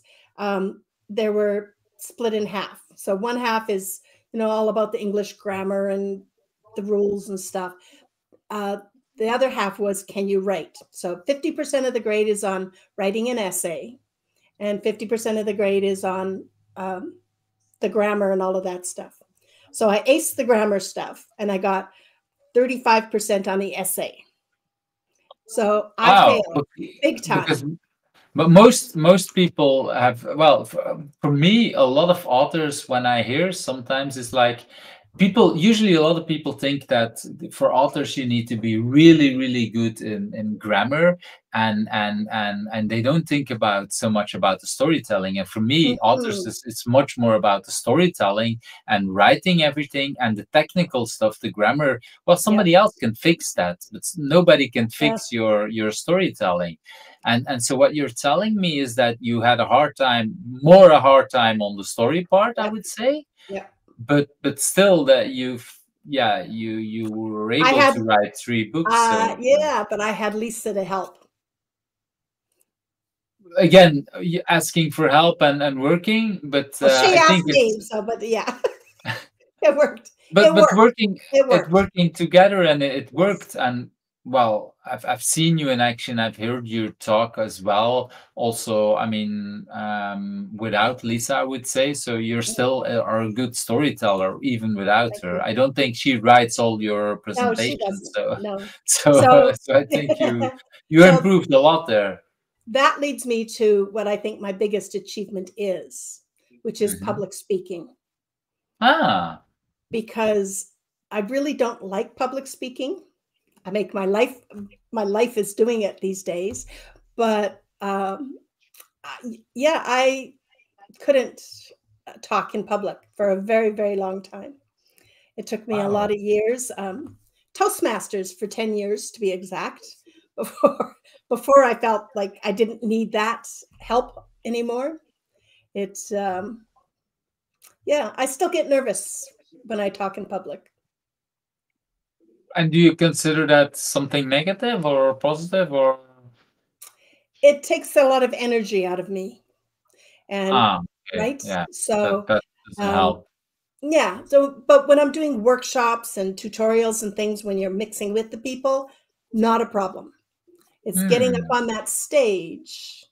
there were split in half. So one half is, all about the English grammar and the rules and stuff. Uh, the other half was, can you write? So 50% of the grade is on writing an essay, and 50% of the grade is on the grammar and all of that stuff. So I aced the grammar stuff, and I got 35% on the essay. So I Wow, failed big because time. but most people have, well, for me, a lot of authors, when I hear, sometimes it's like people, usually a lot of people think that for authors you need to be really really good in grammar, and they don't think about so much about the storytelling. And for me, authors, Mhm. it's much more about the storytelling and writing everything, and the technical stuff, the grammar, well, Yep. somebody else can fix that, but nobody can Yeah. fix your storytelling. And so what you're telling me is that you had a hard time, more a hard time on the story part, I Yep. would say, Yep. but still that you were I able had, to write 3 books. So yeah, but I had Lisa to help. again, asking for help and working, but Well, she I think asked it's me, so, but yeah, it worked. It but worked. working It it worked. working together, and it Yes. worked. And well, I've seen you in action, I've heard you talk as well also. I mean, without Lisa, I would say, so you're still are a good storyteller even without Thank her. you. I don't think she writes all your No, she presentations, doesn't. so No. so So, so I think you so improved a lot there. that leads me to what I think my biggest achievement is, which is Hmm. public speaking, Ah. because I really don't like public speaking. I make my life is doing it these days, but yeah, I couldn't talk in public for a very, very long time. It took me a lot Wow. of years, Toastmasters for 10 years to be exact, before before I felt like I didn't need that help anymore. It's yeah, I still get nervous when I talk in public. And do you consider that something negative or positive, or? It takes a lot of energy out of me, and Ah, okay, right? yeah, that So, that doesn't um, help. yeah, so but when I'm doing workshops and tutorials and things, when you're mixing with the people, not a problem. It's getting up Hmm. on that stage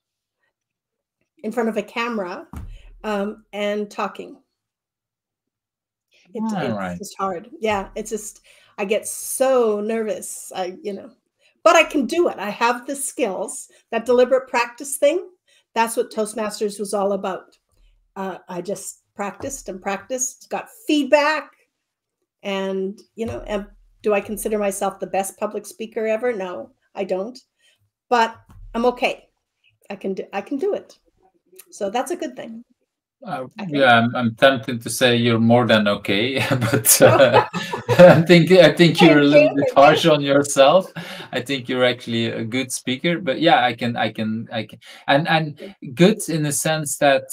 in front of a camera, and talking. All It's right. just hard. Yeah, it's just I get so nervous. But I can do it. I have the skills. That deliberate practice thing, that's what Toastmasters was all about. I just practiced and practiced, got feedback, and do I consider myself the best public speaker ever? No, I don't. But I'm okay. I can do it. So that's a good thing. I think. Yeah, I'm tempted to say you're more than okay, but No, I think you're thank a little you, bit thank you. harsh on yourself. I think you're actually a good speaker, but yeah, I can, and good in the sense that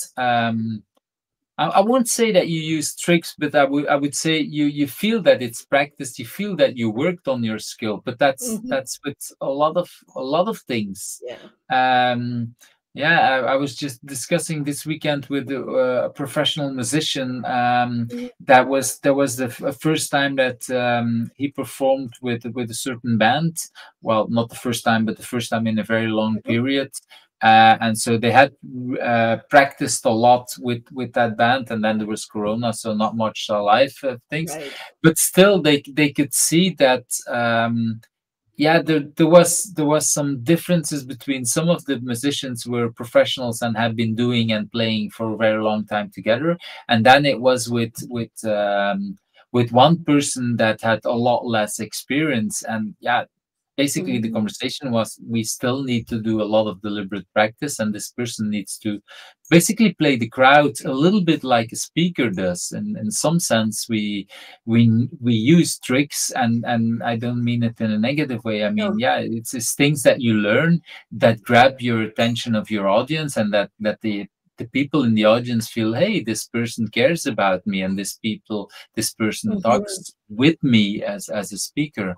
I won't say that you use tricks, but I would say you feel that it's practiced. You feel that you worked on your skill, but that's Hmm. that's with a lot of things. Yeah. Um, yeah, I was just discussing this weekend with a professional musician. Mhm. That was the first time that he performed with a certain band. Well, not the first time, but the first time in a very long Mhm. period. And so they had practiced a lot with that band, and then there was Corona, so not much live things. Right. But still, they could see that yeah, there was some differences between some of the musicians who were professionals and have been doing and playing for a very long time together, and then it was with one person that had a lot less experience. And yeah, basically the conversation was, we still need to do a lot of deliberate practice, and this person needs to basically play the crowd a little bit like a speaker does. And in some sense, we use tricks, and I don't mean it in a negative way. I mean, yeah, it's things that you learn that grab your attention of your audience, and that the people in the audience feel, hey, this person cares about me, and this person talks with me as a speaker.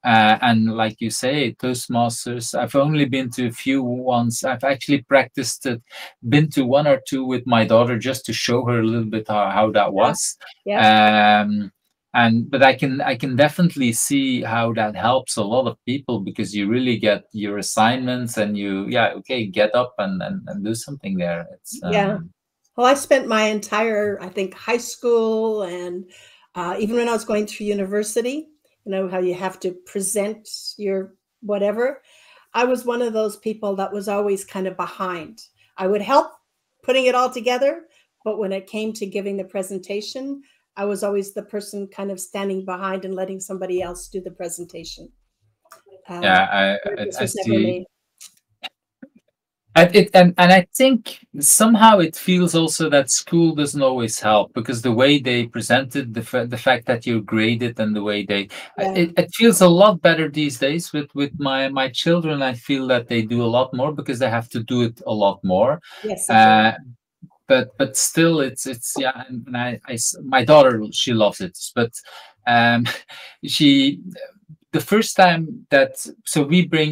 And like you say, Toastmasters, I've only been to a few ones. I've actually practiced it, been to one or two with my daughter, just to show her a little bit how that was. But I can definitely see how that helps a lot of people, because you really get your assignments, and okay, get up and do something there. It's Well, I spent my entire, I think, high school, and even when I was going through university, you know, how you have to present your whatever. I was one of those people that was always kind of behind. I would help putting it all together, but when it came to giving the presentation, I was always the person kind of standing behind and letting somebody else do the presentation. I see. And I think somehow it feels also that school doesn't always help, because the way they presented, the fact that you're graded, and the way it feels a lot better these days with my children. I feel that they do a lot more because they have to do it a lot more. Yes. But still, it's yeah. And my daughter, she loves it, but she. The first time that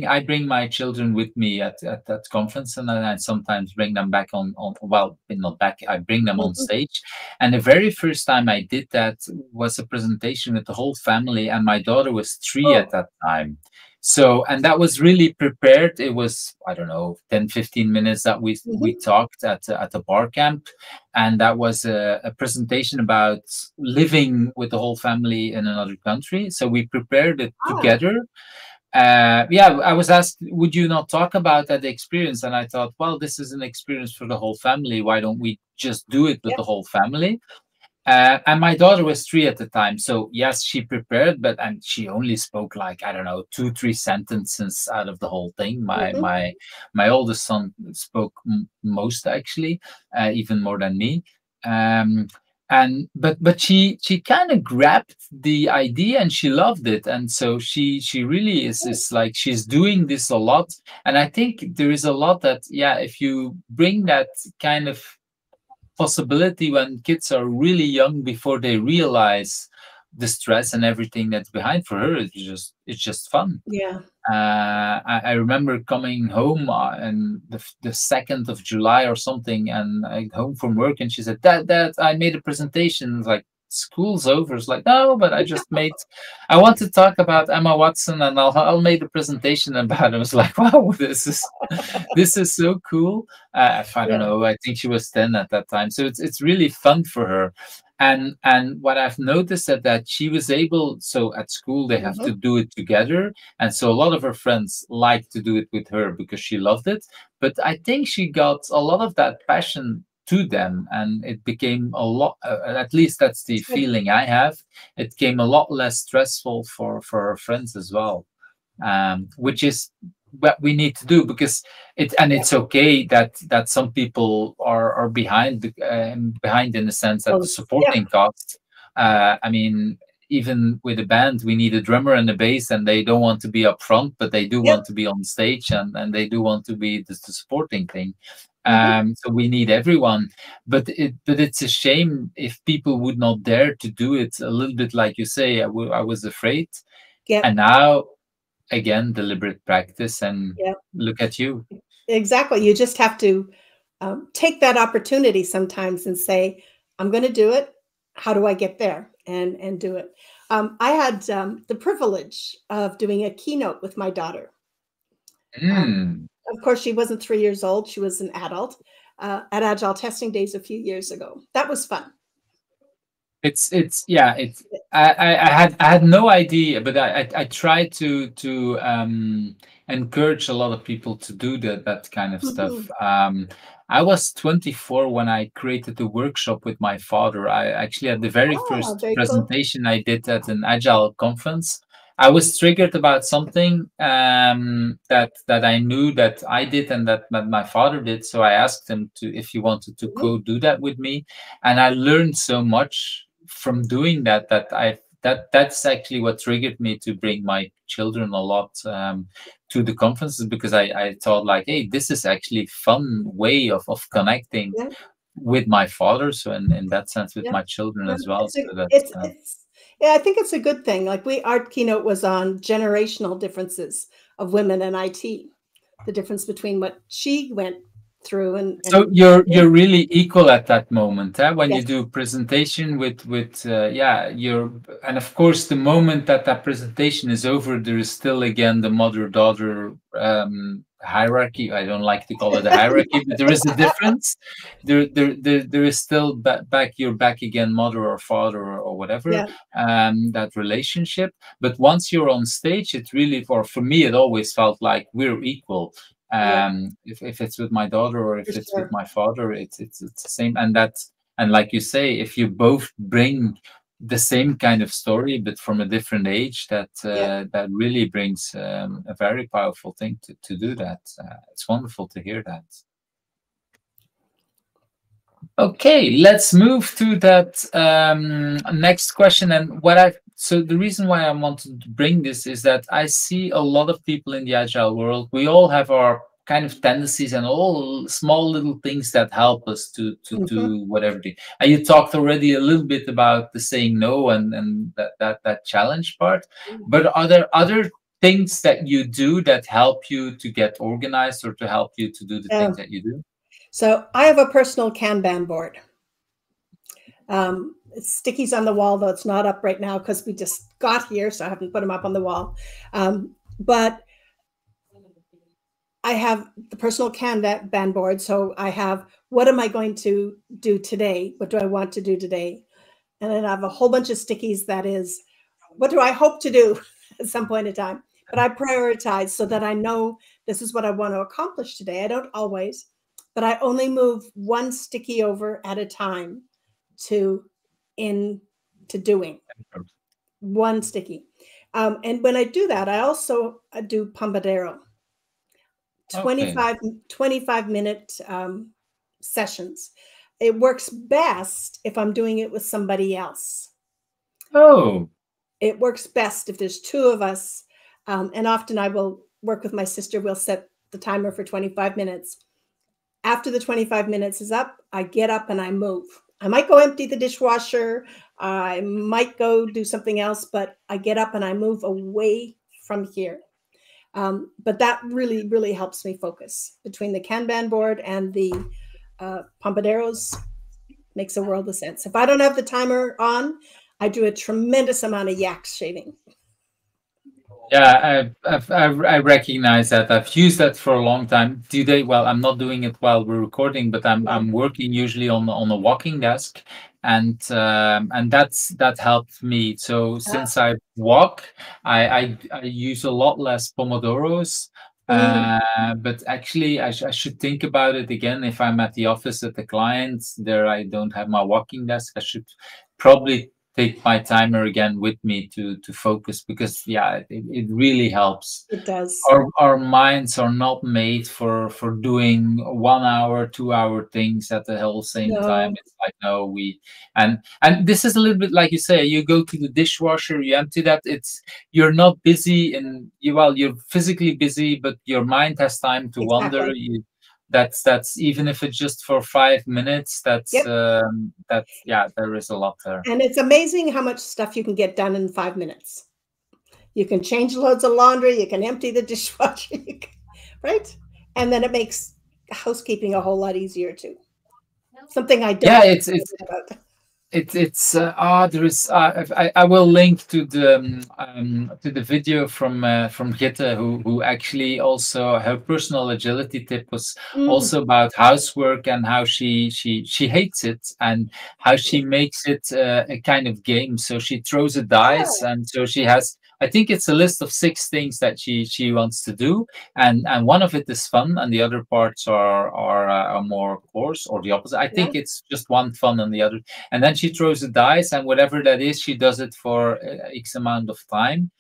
I bring my children with me at that conference, and then I sometimes bring them back on well, not back, I bring them on stage. And the very first time I did that was a presentation with the whole family, and my daughter was 3 at that time. So, and that was really prepared. It was, I don't know, 10-15 minutes that we talked at a bar camp. And that was a presentation about living with the whole family in another country. So we prepared it together. I was asked, would you not talk about that experience? And I thought, well, this is an experience for the whole family. Why don't we just do it with the whole family? And my daughter was 3 at the time. So yes, she prepared, and she only spoke like, I don't know, 2-3 sentences out of the whole thing. My oldest son spoke most, actually, even more than me. But she kind of grabbed the idea, and she loved it. And so she really is like, she's doing this a lot. And I think there is a lot that, if you bring that kind of possibility when kids are really young, before they realize the stress and everything that's behind, for her, it's just fun. I remember coming home and the 2nd of July or something, and I home from work, and she said, Dad, I made a presentation. It's like, school's over. It's like, no, but I want to talk about Emma Watson, and I'll make a presentation about it. I was like, wow, this is so cool. I don't know, I think she was 10 at that time. So it's really fun for her. And what I've noticed that she was able, so at school they have to do it together. And so a lot of her friends like to do it with her because she loved it. But I think she got a lot of that passion to them, and it became a lot, at least that's the feeling I have, it became a lot less stressful for her friends as well, which is what we need to do, because it's okay that some people are behind in the sense that the supporting cast, I mean, even with a band, we need a drummer and a bass, and they don't want to be up front, but they do want to be on stage, and they do want to be the supporting thing. So we need everyone, but it's a shame if people would not dare to do it. A little bit like you say, I was afraid, and now again, deliberate practice, and look at you. Exactly. You just have to take that opportunity sometimes and say, I'm going to do it. How do I get there and do it? I had the privilege of doing a keynote with my daughter. Of course, she wasn't 3 years old. She was an adult at Agile Testing Days a few years ago. That was fun. Yeah, I had no idea, but I try to encourage a lot of people to do that kind of stuff. I was 24 when I created a workshop with my father. I actually had the very Ah, first very cool. presentation I did at an agile conference. I was triggered about something that I knew that I did and that my father did. So I asked him to if he wanted to co-do that with me, and I learned so much from doing that's actually what triggered me to bring my children a lot to the conferences, because I thought like, hey, this is actually fun way of connecting Yeah, with my father. So in that sense, with yeah. my children No, as well. it's a, So that's it's yeah, I think it's a good thing. Like our keynote was on generational differences of women in IT, the difference between what she went through so and you're really equal at that moment, when you yes, do presentation with yeah, you're, and of course the moment that that presentation is over, there is still again the mother-daughter hierarchy. I don't like to call it a hierarchy, but there is a difference. There is still back, you're back again, mother or father or whatever, yeah, that relationship. But once you're on stage, it really, or for me, it always felt like we're equal. yeah, If it's with my daughter or for if it's with sure. my father, it's the same. And that's, and like you say, if you both bring the same kind of story but from a different age, Yeah. that really brings a very powerful thing to do that. It's wonderful to hear that. Okay, let's move to that next question. And so the reason why I wanted to bring this is that I see a lot of people in the agile world. We all have our kind of tendencies and all small little things that help us to do whatever. And you talked already a little bit about the saying no and that challenge part. But are there other things that you do that help you to get organized or to help you to do the things that you do? So I have a personal Kanban board. It's stickies on the wall, though it's not up right now because we just got here, so I haven't put them up on the wall. But I have the personal Kanban board. So I have, what am I going to do today? What do I want to do today? And then I have a whole bunch of stickies that is, what do I hope to do at some point in time? But I prioritize so that I know this is what I want to accomplish today. I don't always, but I only move one sticky over at a time to doing one sticky. And when I do that, I also do Pomodoro, 25-minute sessions. It works best if I'm doing it with somebody else. Oh. It works best if there's two of us. And often I will work with my sister. We'll set the timer for 25 minutes. After the 25 minutes is up, I get up and I move. I might go empty the dishwasher. I might go do something else, but I get up and I move away from here. But that really, really helps me focus. Between the Kanban board and the Pomodoros, makes a world of sense. If I don't have the timer on, I do a tremendous amount of yak shaving. Yeah, I recognize that. I've used that for a long time. Today, well, I'm not doing it while we're recording, but I'm working usually on a walking desk, and that helped me. So since I walk, I use a lot less Pomodoros. But actually, I should think about it again. If I'm at the office at the clients, there I don't have my walking desk. I should probably take my timer again with me to focus, because yeah, it really helps. It does. Our minds are not made for doing 1 hour 2 hour things at the whole same time. It's like, no, and this is a little bit like you say, you go to the dishwasher, you empty that, you're not busy, and you're physically busy, but your mind has time to wander. That's even if it's just for 5 minutes, yeah, there is a lot there. And it's amazing how much stuff you can get done in 5 minutes. You can change loads of laundry, you can empty the dishwasher, right? And then it makes housekeeping a whole lot easier too. Something I don't it's about. there is I will link to the video from Gitte, who actually also, her personal agility tip was also about housework and how she hates it and how she makes it a kind of game. So she throws a dice, and so she has, I think it's a list of 6 things that she wants to do, and one of it is fun, and the other parts are more course, or the opposite. I think it's just one fun and the other, and then she throws a dice, and whatever that is, she does it for X amount of time,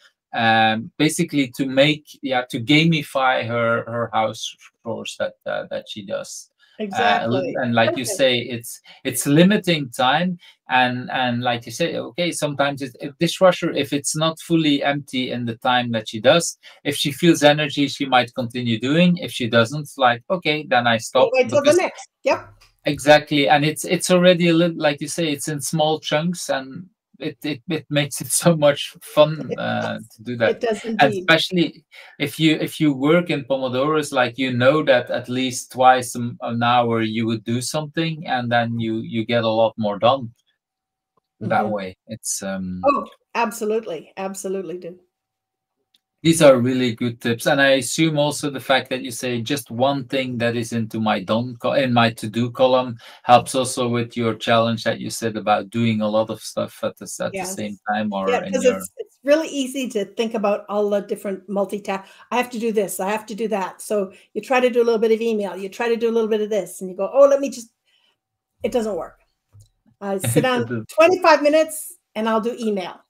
basically to make, to gamify her house chores that she does. Exactly. And like you say, it's limiting time, and like you say, okay, sometimes a dishwasher, if it's not fully empty in the time that she does, if she feels energy, she might continue doing. If she doesn't, like, okay, then I stop. Wait till the next. Yep. Exactly, and it's already a little, like you say, it's in small chunks, and it makes it so much fun to do that. It does And indeed. especially if you work in Pomodoros, like, you know that at least twice an hour you would do something, and then you get a lot more done that way. It's oh, absolutely, absolutely do. These are really good tips, and I assume also the fact that you say just one thing that is into my in my to-do column helps also with your challenge that you said about doing a lot of stuff at the same time, or because it's really easy to think about all the different multitask. I have to do this, I have to do that. So you try to do a little bit of email, you try to do a little bit of this, and you go, oh, let me just. It doesn't work. I sit down 25 minutes and I'll do email.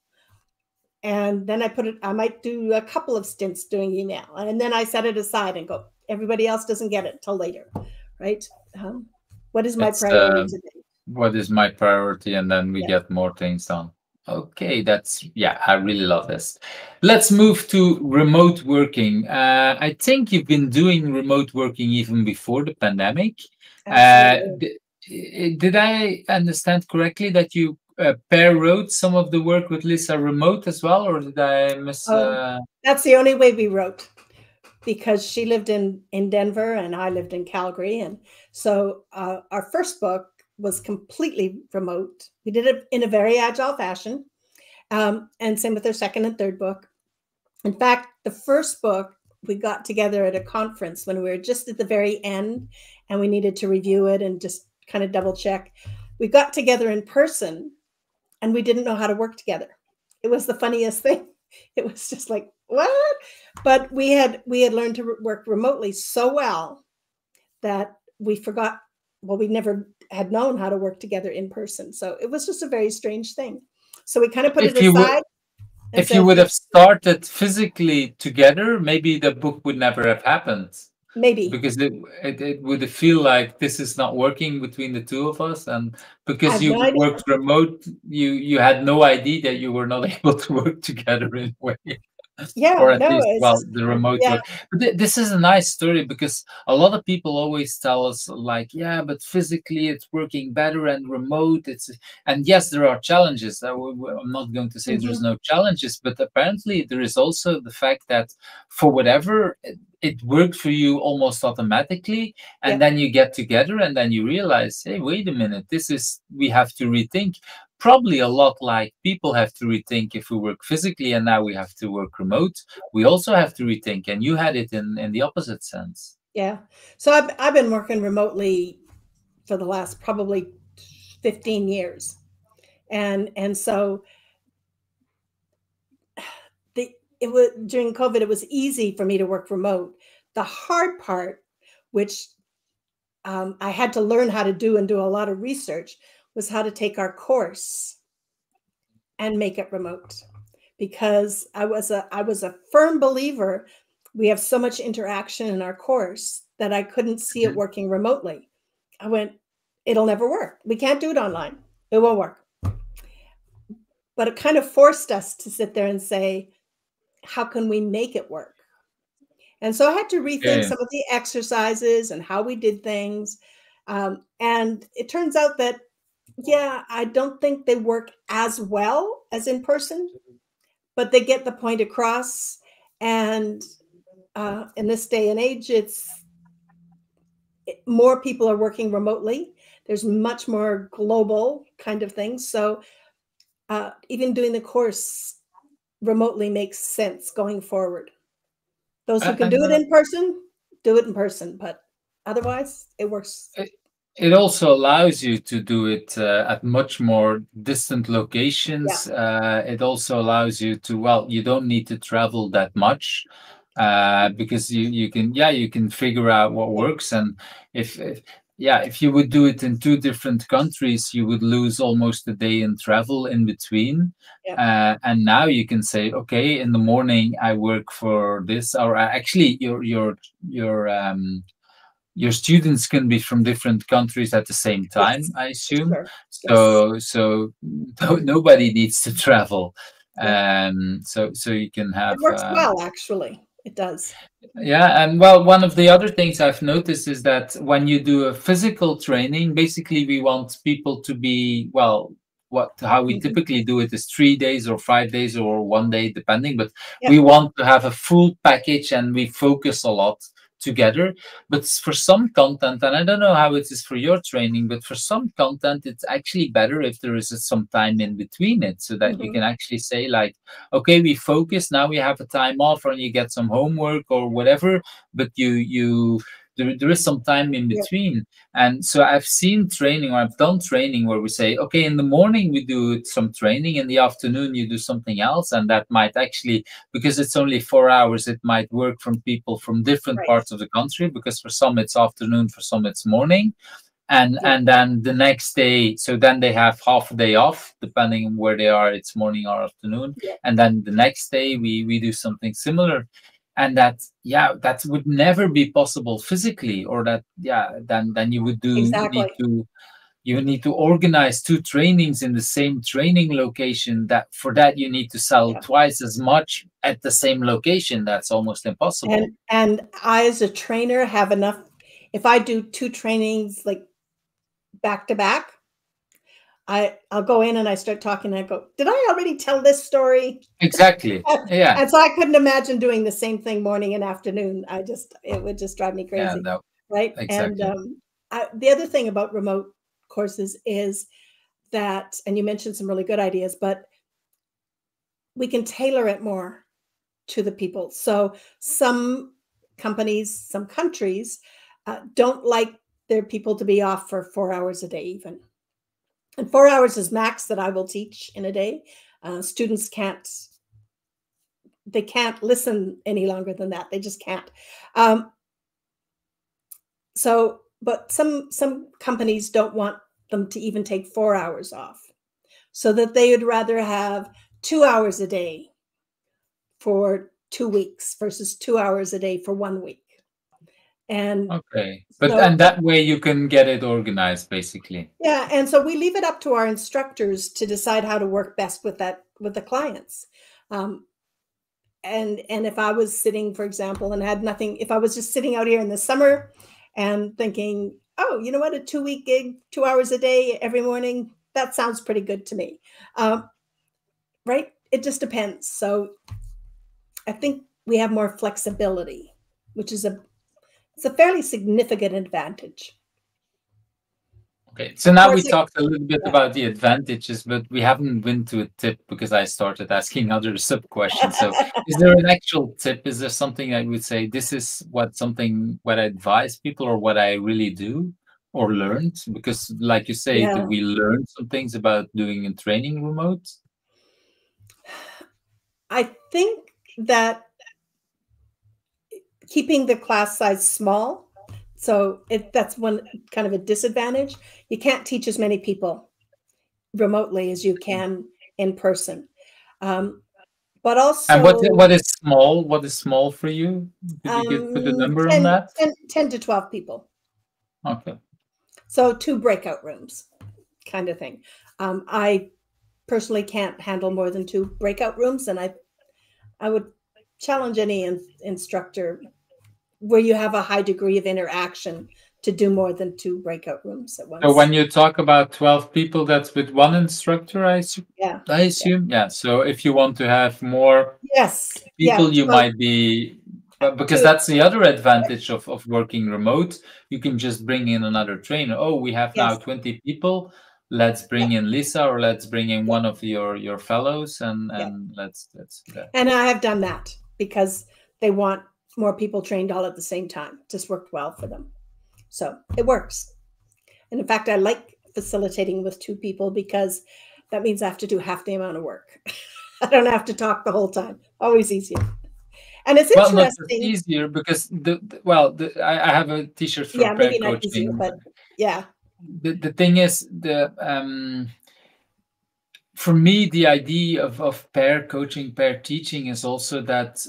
And then I might do a couple of stints doing email. And then I set it aside and go, everybody else doesn't get it till later, right? What is my priority today? What is my priority? And then we get more things done. Okay, I really love this. Let's move to remote working. I think you've been doing remote working even before the pandemic. Did I understand correctly that you pair wrote some of the work with Lisa remote as well, or did I miss? That's the only way we wrote, because she lived in Denver and I lived in Calgary, and so our first book was completely remote. We did it in a very agile fashion, and same with our second and third book. In fact, the first book we got together at a conference when we were just at the very end, and we needed to review it and just kind of double check. We got together in person, and we didn't know how to work together. It was the funniest thing. It was just like, what? But we had learned to work remotely so well that we forgot, we never had known how to work together in person. So it was just a very strange thing. So we kind of put it aside. If you would have started physically together, maybe the book would never have happened. Maybe. Because it would feel like this is not working between the two of us, and because you worked remote, you had no idea that you were not able to work together in a way. Or at least, the remote work. But this is a nice story, because a lot of people always tell us, like, but physically it's working better, and remote and yes, there are challenges. I'm not going to say there's no challenges, but apparently there is also the fact that for whatever it worked for you almost automatically, and then you get together and then you realize, hey, wait a minute, we have to rethink. Probably a lot like people have to rethink if we work physically and now we have to work remote. We also have to rethink, and you had it in the opposite sense. Yeah. So I've been working remotely for the last probably 15 years. And so during COVID, it was easy for me to work remote. The hard part, which I had to learn how to do and do a lot of research, was how to take our course and make it remote, because I was a firm believer we have so much interaction in our course that I couldn't see it working remotely. I went, it'll never work. We can't do it online. It won't work. But it kind of forced us to sit there and say, how can we make it work? And so I had to rethink some of the exercises and how we did things. And it turns out that, I don't think they work as well as in person, but they get the point across. And in this day and age, more people are working remotely. There's much more global kind of things. So even doing the course remotely makes sense going forward. Those who can do it in person, do it in person, but otherwise it works. It also allows you to do it at much more distant locations. Yeah. It also allows you to, well, you don't need to travel that much because you can figure out what works. And if you would do it in 2 different countries, you would lose almost a day in travel in between. Yeah. And now you can say, okay, in the morning I work for this, or actually your students can be from different countries at the same time, Yes. I assume. Sure. So nobody needs to travel. Yeah. So you can have. It works well, actually. It does. Yeah, and well, one of the other things I've noticed is that when you do a physical training, basically we want people to be, well, how we typically do it is 3 days or 5 days or 1 day, depending, but we want to have a full package and we focus a lot together. But for some content, and I don't know how it is for your training, but for some content it's actually better if there is some time in between it, so that you can actually say, like, okay, we focus, now we have a time off, or you get some homework or whatever, but there is some time in between. And so I've seen training, or I've done training where we say, okay, in the morning we do some training, in the afternoon you do something else, and that might actually, because it's only 4 hours, it might work from people from different parts of the country, because for some it's afternoon, for some it's morning. And then the next day, so then they have half a day off, depending on where they are, it's morning or afternoon. And then the next day we do something similar. And that would never be possible physically, or that then you would you need to organize 2 trainings in the same training location. That for that you need to sell twice as much at the same location. That's almost impossible. And I, as a trainer, have enough. If I do 2 trainings like back to back, I'll go in and I start talking and I go, did I already tell this story? Exactly. Yeah. And so I couldn't imagine doing the same thing morning and afternoon. It would just drive me crazy. Yeah, right. Exactly. And the other thing about remote courses is that, and you mentioned some really good ideas, but we can tailor it more to the people. So some companies, some countries don't like their people to be off for 4 hours a day even. And 4 hours is max that I will teach in a day. Students can't listen any longer than that. They just can't. But some companies don't want them to even take 4 hours off, so that they would rather have 2 hours a day for 2 weeks versus 2 hours a day for 1 week. And okay, and that way you can get it organized, basically. Yeah, and so we leave it up to our instructors to decide how to work best with the clients. And if I was sitting, for example, and had nothing, if I was just sitting out here in the summer and thinking, oh, you know what, a 2-week gig, 2 hours a day every morning, that sounds pretty good to me. Right? It just depends. So I think we have more flexibility, which is it's a fairly significant advantage. Okay, so now we talked a little bit about the advantages, but we haven't been to a tip, because I started asking other sub questions. So is there an actual tip? Is there something I would say, this is what I advise people, or what I really do or learned? Because like you say, do we learn some things about doing a training remote? I think that keeping the class size small, so that's one kind of a disadvantage. You can't teach as many people remotely as you can in person. But also, and what is small? What is small for you? Could you put a number on that? 10 to 12 people. Okay. So 2 breakout rooms, kind of thing. I personally can't handle more than 2 breakout rooms, and I would challenge any instructor where you have a high degree of interaction to do more than 2 breakout rooms at once. So when you talk about 12 people, that's with one instructor, I assume? Yeah. So if you want to have more people, you might be But because that's the other advantage of working remote, you can just bring in another trainer. Oh, we have now 20 people. Let's bring in Lisa, or let's bring in one of your fellows, and let's do that. And I have done that because they want more people trained all at the same time. It just worked well for them. So it works. And in fact, I like facilitating with 2 people because that means I have to do half the amount of work. I don't have to talk the whole time. Always easier. And it's interesting. Not easier because I have a T-shirt for pair maybe coaching. Not easier, but yeah. The thing is, for me, the idea of pair coaching, pair teaching is also that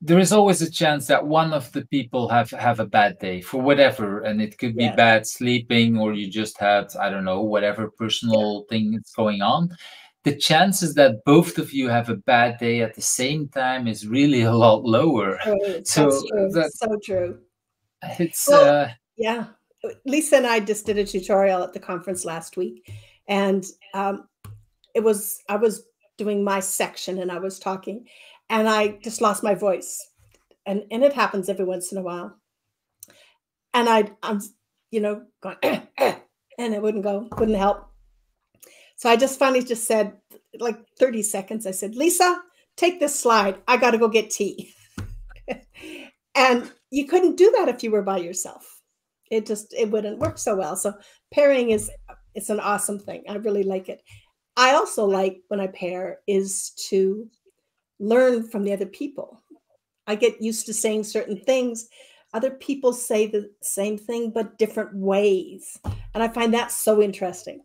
there is always a chance that one of the people have a bad day for whatever, and it could be bad sleeping, or you just had, I don't know, whatever personal thing is going on. The chances that both of you have a bad day at the same time is really a lot lower. So true. That's so true. It's Lisa and I just did a tutorial at the conference last week, and I was doing my section and I was talking, and I just lost my voice, and it happens every once in a while, and I'm going and it wouldn't help. So I just finally just said, like 30 seconds, I said, Lisa, take this slide. I got to go get tea. And you couldn't do that if you were by yourself. It wouldn't work so well. So pairing it's an awesome thing. I really like it. I also like, when I pair, is to learn from the other people. I get used to saying certain things. Other people say the same thing, but different ways. And I find that so interesting.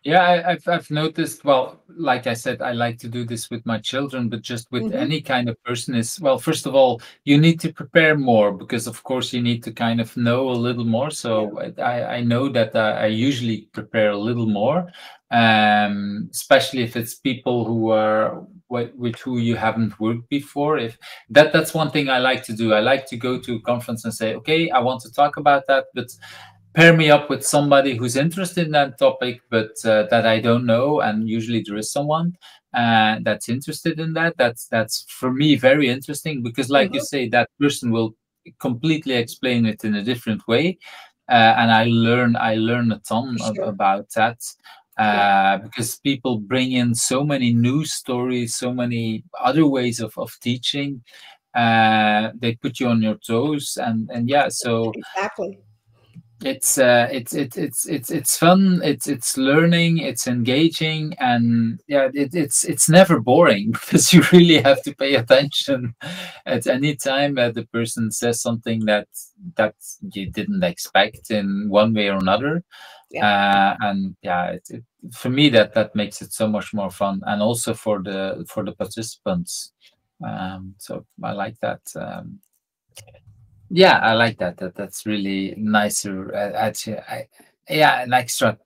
Yeah, I've noticed, well, like I said, I like to do this with my children, but just with any kind of person is, well, first of all, you need to prepare more because, of course, you need to kind of know a little more. So I know that I usually prepare a little more, especially if it's people who are with who you haven't worked before. If that's one thing I like to do. I like to go to a conference and say, okay, I want to talk about that, but pair me up with somebody who's interested in that topic, but that I don't know. And usually there is someone that's interested in that. That's for me very interesting because, like you say, that person will completely explain it in a different way, and I learn a ton about that. Because people bring in so many new stories, so many other ways of teaching. They put you on your toes, and so exactly. It's fun. It's learning. It's engaging, and it's never boring because you really have to pay attention at any time that the person says something that you didn't expect in one way or another. For me that makes it so much more fun, and also for the participants. So I like that. I like that. That's really nicer. An extra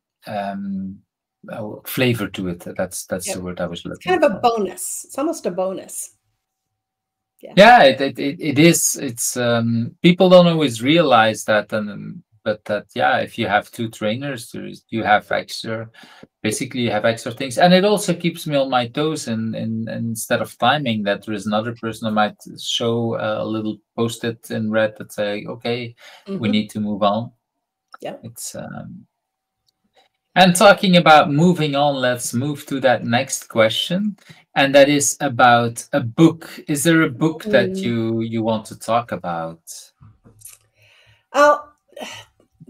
flavor to it. That's the word I was looking for. It's kind of a bonus. It's almost a bonus. It is. It's people don't always realize that, but that if you have 2 trainers, you have extra. Basically, you have extra things, and it also keeps me on my toes. And instead of timing that, there is another person who might show a little post-it in red that say, "Okay, we need to move on." Yeah, it's. And talking about moving on, let's move to that next question, and that is about a book. Is there a book that you want to talk about?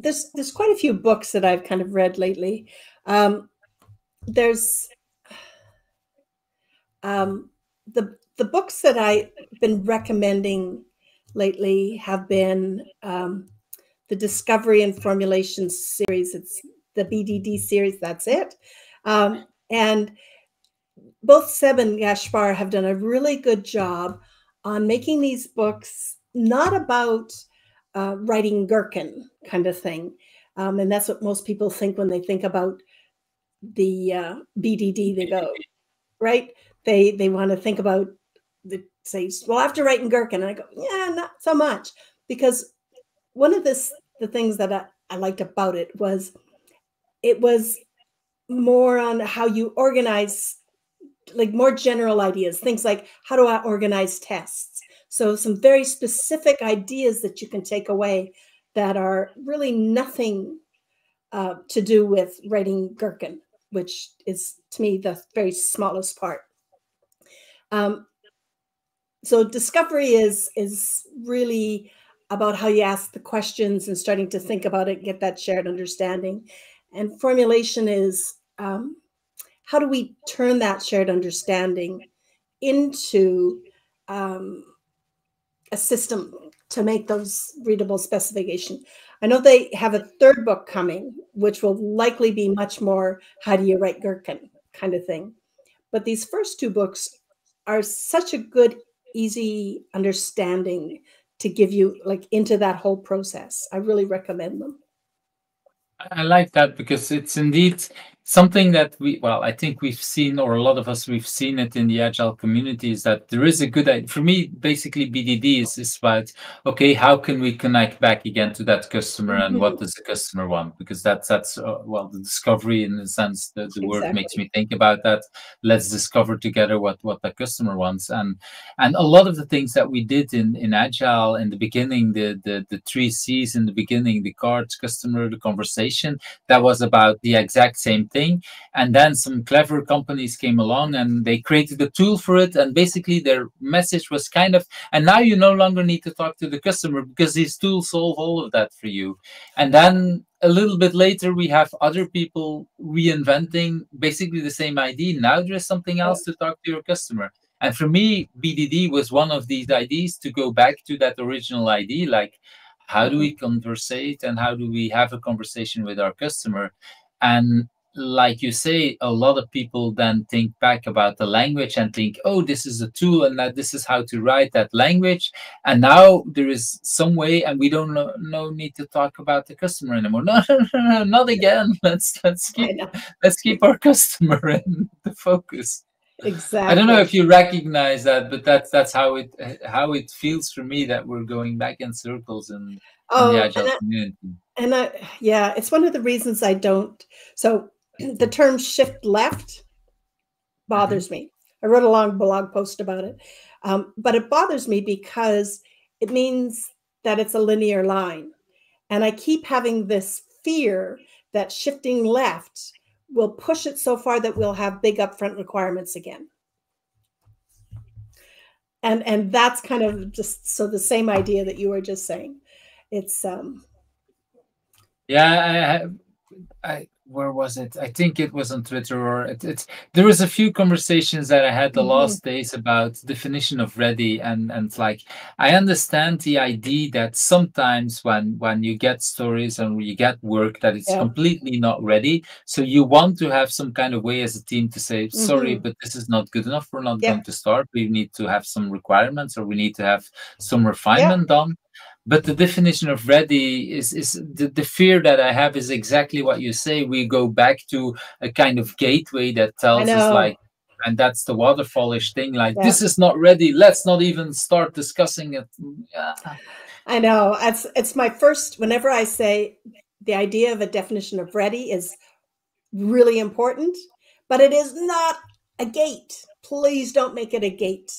There's quite a few books that I've kind of read lately. There's the books that I've been recommending lately have been the Discovery and Formulation series. It's the BDD series. That's it. And both Seb and Gáspár have done a really good job on making these books not about writing gherkin kind of thing. And that's what most people think when they think about the BDD. They go, right? They want to think about say, well, after writing gherkin, and I go, yeah, not so much, because one of the things that I liked about it was more on how you organize like more general ideas, things like how do I organize tests? So some very specific ideas that you can take away that are really nothing to do with writing Gherkin, which is to me the very smallest part. So discovery is really about how you ask the questions and starting to think about it, get that shared understanding. And formulation is how do we turn that shared understanding into a system to make those readable specifications. I know they have a third book coming, which will likely be much more how do you write Gherkin kind of thing. But these first two books are such a good, easy understanding to give you like into that whole process. I really recommend them. I like that because it's indeed something that I think we've seen, or a lot of us, we've seen it in the agile community, is that there is a good idea. For me, basically BDD is about, okay, how can we connect back again to that customer and what does the customer want? Because that's the discovery in the sense that the word makes me think about that. Let's discover together what the customer wants. And a lot of the things that we did in agile in the beginning, the 3 C's in the beginning, the cards, customer, the conversation, that was about the exact same thing. And then some clever companies came along and they created a tool for it, and basically their message was kind of, and now you no longer need to talk to the customer because these tools solve all of that for you. And then a little bit later we have other people reinventing basically the same idea. Now there's something else to talk to your customer. And for me, BDD was one of these ideas to go back to that original idea, like how do we conversate and how do we have a conversation with our customer? And like you say, a lot of people then think back about the language and think, oh, this is a tool and that this is how to write that language. And now there is some way and we don't no need to talk about the customer anymore. No, not again. Let's keep our customer in the focus. Exactly. I don't know if you recognize that, but that's how it feels for me, that we're going back in circles in the agile community. And yeah, it's one of the reasons I don't. So the term shift left bothers me. I wrote a long blog post about it, but it bothers me because it means that it's a linear line. And I keep having this fear that shifting left will push it so far that we'll have big upfront requirements again. And that's kind of just so the same idea that you were just saying. It's yeah, where was it? I think it was on Twitter, or there was a few conversations that I had the last days about definition of ready, and like I understand the idea that sometimes when you get stories and you get work that it's completely not ready, so you want to have some kind of way as a team to say, sorry, but this is not good enough, we're not going to start, we need to have some requirements, or we need to have some refinement done. But the definition of ready is the fear that I have is exactly what you say. We go back to a kind of gateway that tells us like, and that's the waterfallish thing, like this is not ready, let's not even start discussing it. I know, it's my first, whenever I say the idea of a definition of ready is really important, but it is not a gate. Please don't make it a gate.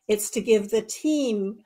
It's to give the team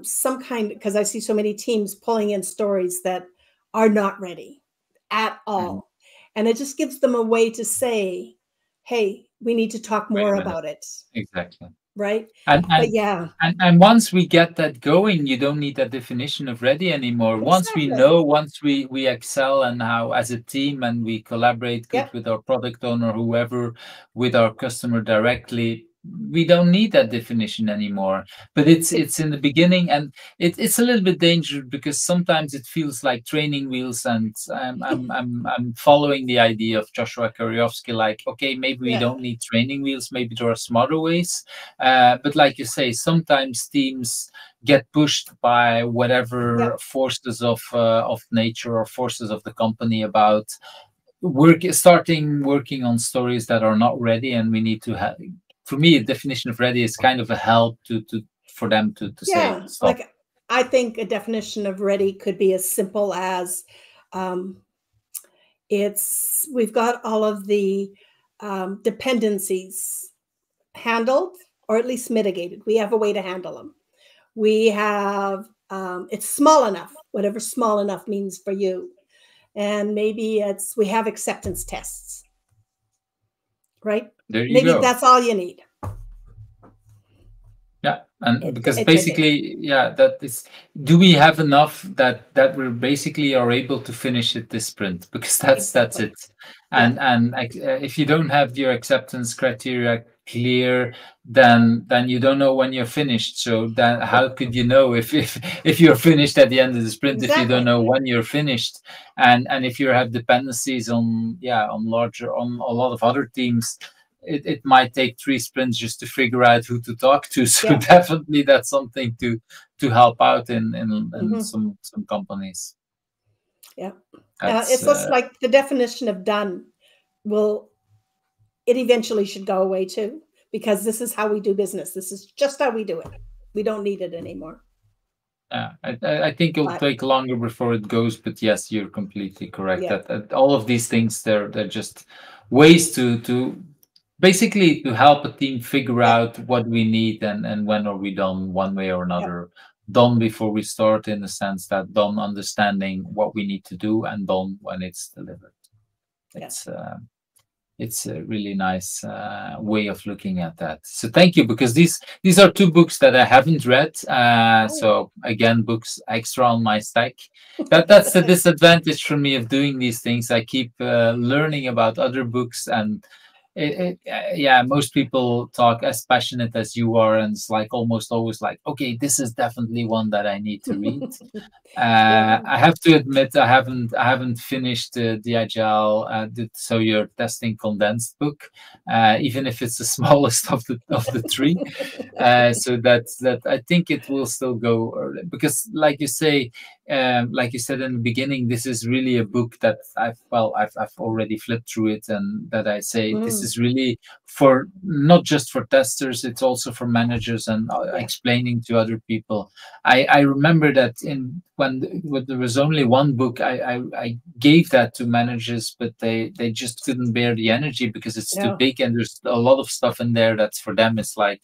some kind, because I see so many teams pulling in stories that are not ready at all. And it just gives them a way to say, hey, we need to talk more about it. Exactly. Right. But yeah. And once we get that going, you don't need that definition of ready anymore. Exactly. Once we know, once we excel and how as a team and we collaborate good with our product owner, whoever, with our customer directly, we don't need that definition anymore. But it's in the beginning, and it's a little bit dangerous because sometimes it feels like training wheels, and I'm following the idea of Joshua Krievesky, like, okay, maybe we don't need training wheels, maybe there are smarter ways. But like you say, sometimes teams get pushed by whatever forces of nature or forces of the company about starting working on stories that are not ready, and we need to have. For me, a definition of ready is kind of a help for them to say stop. Like I think a definition of ready could be as simple as we've got all of the dependencies handled, or at least mitigated. We have a way to handle them. We have, it's small enough, whatever small enough means for you. And maybe we have acceptance tests, right? There you Maybe go. that's all you need. Yeah, and because basically, yeah, that is. Do we have enough that we basically are able to finish it this sprint? Because that's it. And if you don't have your acceptance criteria clear, then you don't know when you're finished. So then how could you know if you're finished at the end of the sprint if you don't know when you're finished? And if you have dependencies on a lot of other teams, it might take 3 sprints just to figure out who to talk to. So definitely that's something to help out in some companies. Yeah, it's just like the definition of done. It eventually should go away too, because this is how we do business. This is just how we do it. We don't need it anymore. Yeah, I think it'll take longer before it goes, but yes, you're completely correct. That all of these things, they're just ways to basically to help a team figure out what we need and when are we done one way or another. Done before we start, in the sense that done understanding what we need to do, and done when it's delivered. It's a really nice way of looking at that. So thank you, because these are 2 books that I haven't read. So again, books extra on my stack. That's the disadvantage for me of doing these things. I keep learning about other books, and most people talk as passionate as you are, and it's like almost always like, okay, this is definitely one that I need to read. I have to admit, I haven't finished the agile so you're testing condensed book, even if it's the smallest of the 3. So that I think it will still go, because like you say, like you said in the beginning, this is really a book that I've already flipped through it, and that I say this is really for not just for testers, it's also for managers and explaining to other people. I remember that when there was only one book, I gave that to managers, but they just couldn't bear the energy because it's too big, and there's a lot of stuff in there that's for them. It's like,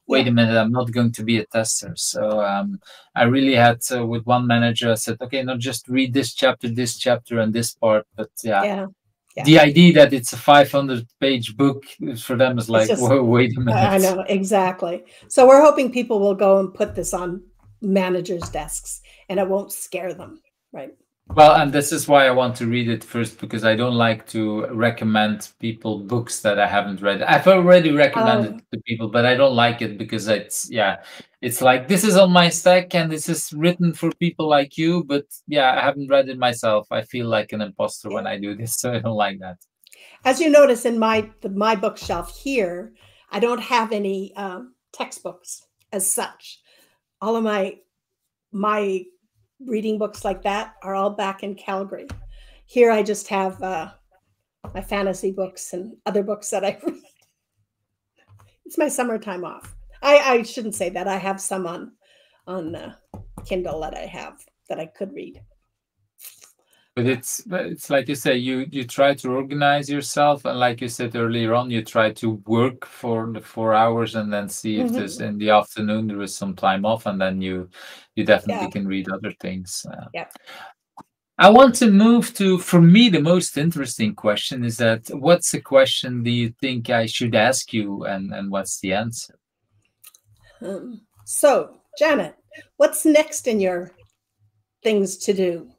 wait a minute, I'm not going to be a tester. So I really had with one manager, I said, okay, not just read this chapter, and this part, but the idea that it's a 500-page book for them is like, whoa, wait a minute. I know, exactly. So we're hoping people will go and put this on managers' desks, and it won't scare them, right? Well, and this is why I want to read it first, because I don't like to recommend people books that I haven't read. I've already recommended it to people, but I don't like it because it's like, this is on my stack and this is written for people like you, but I haven't read it myself. I feel like an imposter when I do this, so I don't like that. As you notice in my bookshelf here, I don't have any textbooks as such. All of my reading books like that are all back in Calgary. Here I just have my fantasy books and other books that I read. It's my summertime off. I shouldn't say that. I have some on Kindle that I could read. But it's like you say, you try to organize yourself, and like you said earlier on, you try to work for the 4 hours and then see if there's in the afternoon there is some time off, and then you definitely can read other things. I want to move to, for me, the most interesting question is that, what's a question do you think I should ask you, and what's the answer? So, Janet, what's next in your things to do?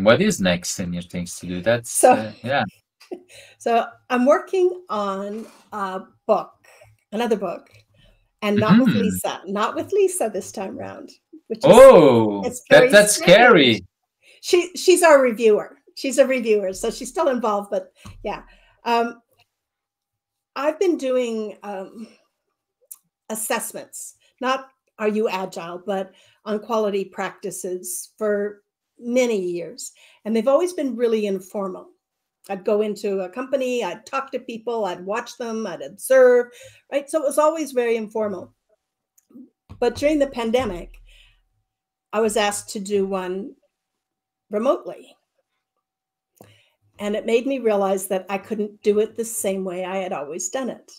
What is next in your things to do? That's So I'm working on another book, and not with Lisa this time around. That's scary. She's our reviewer. She's a reviewer, so she's still involved. But I've been doing assessments. Not are you agile, but on quality practices for many years, and they've always been really informal. I'd go into a company, I'd talk to people, I'd watch them, I'd observe, right? So it was always very informal. But during the pandemic, I was asked to do one remotely. And it made me realize that I couldn't do it the same way I had always done it.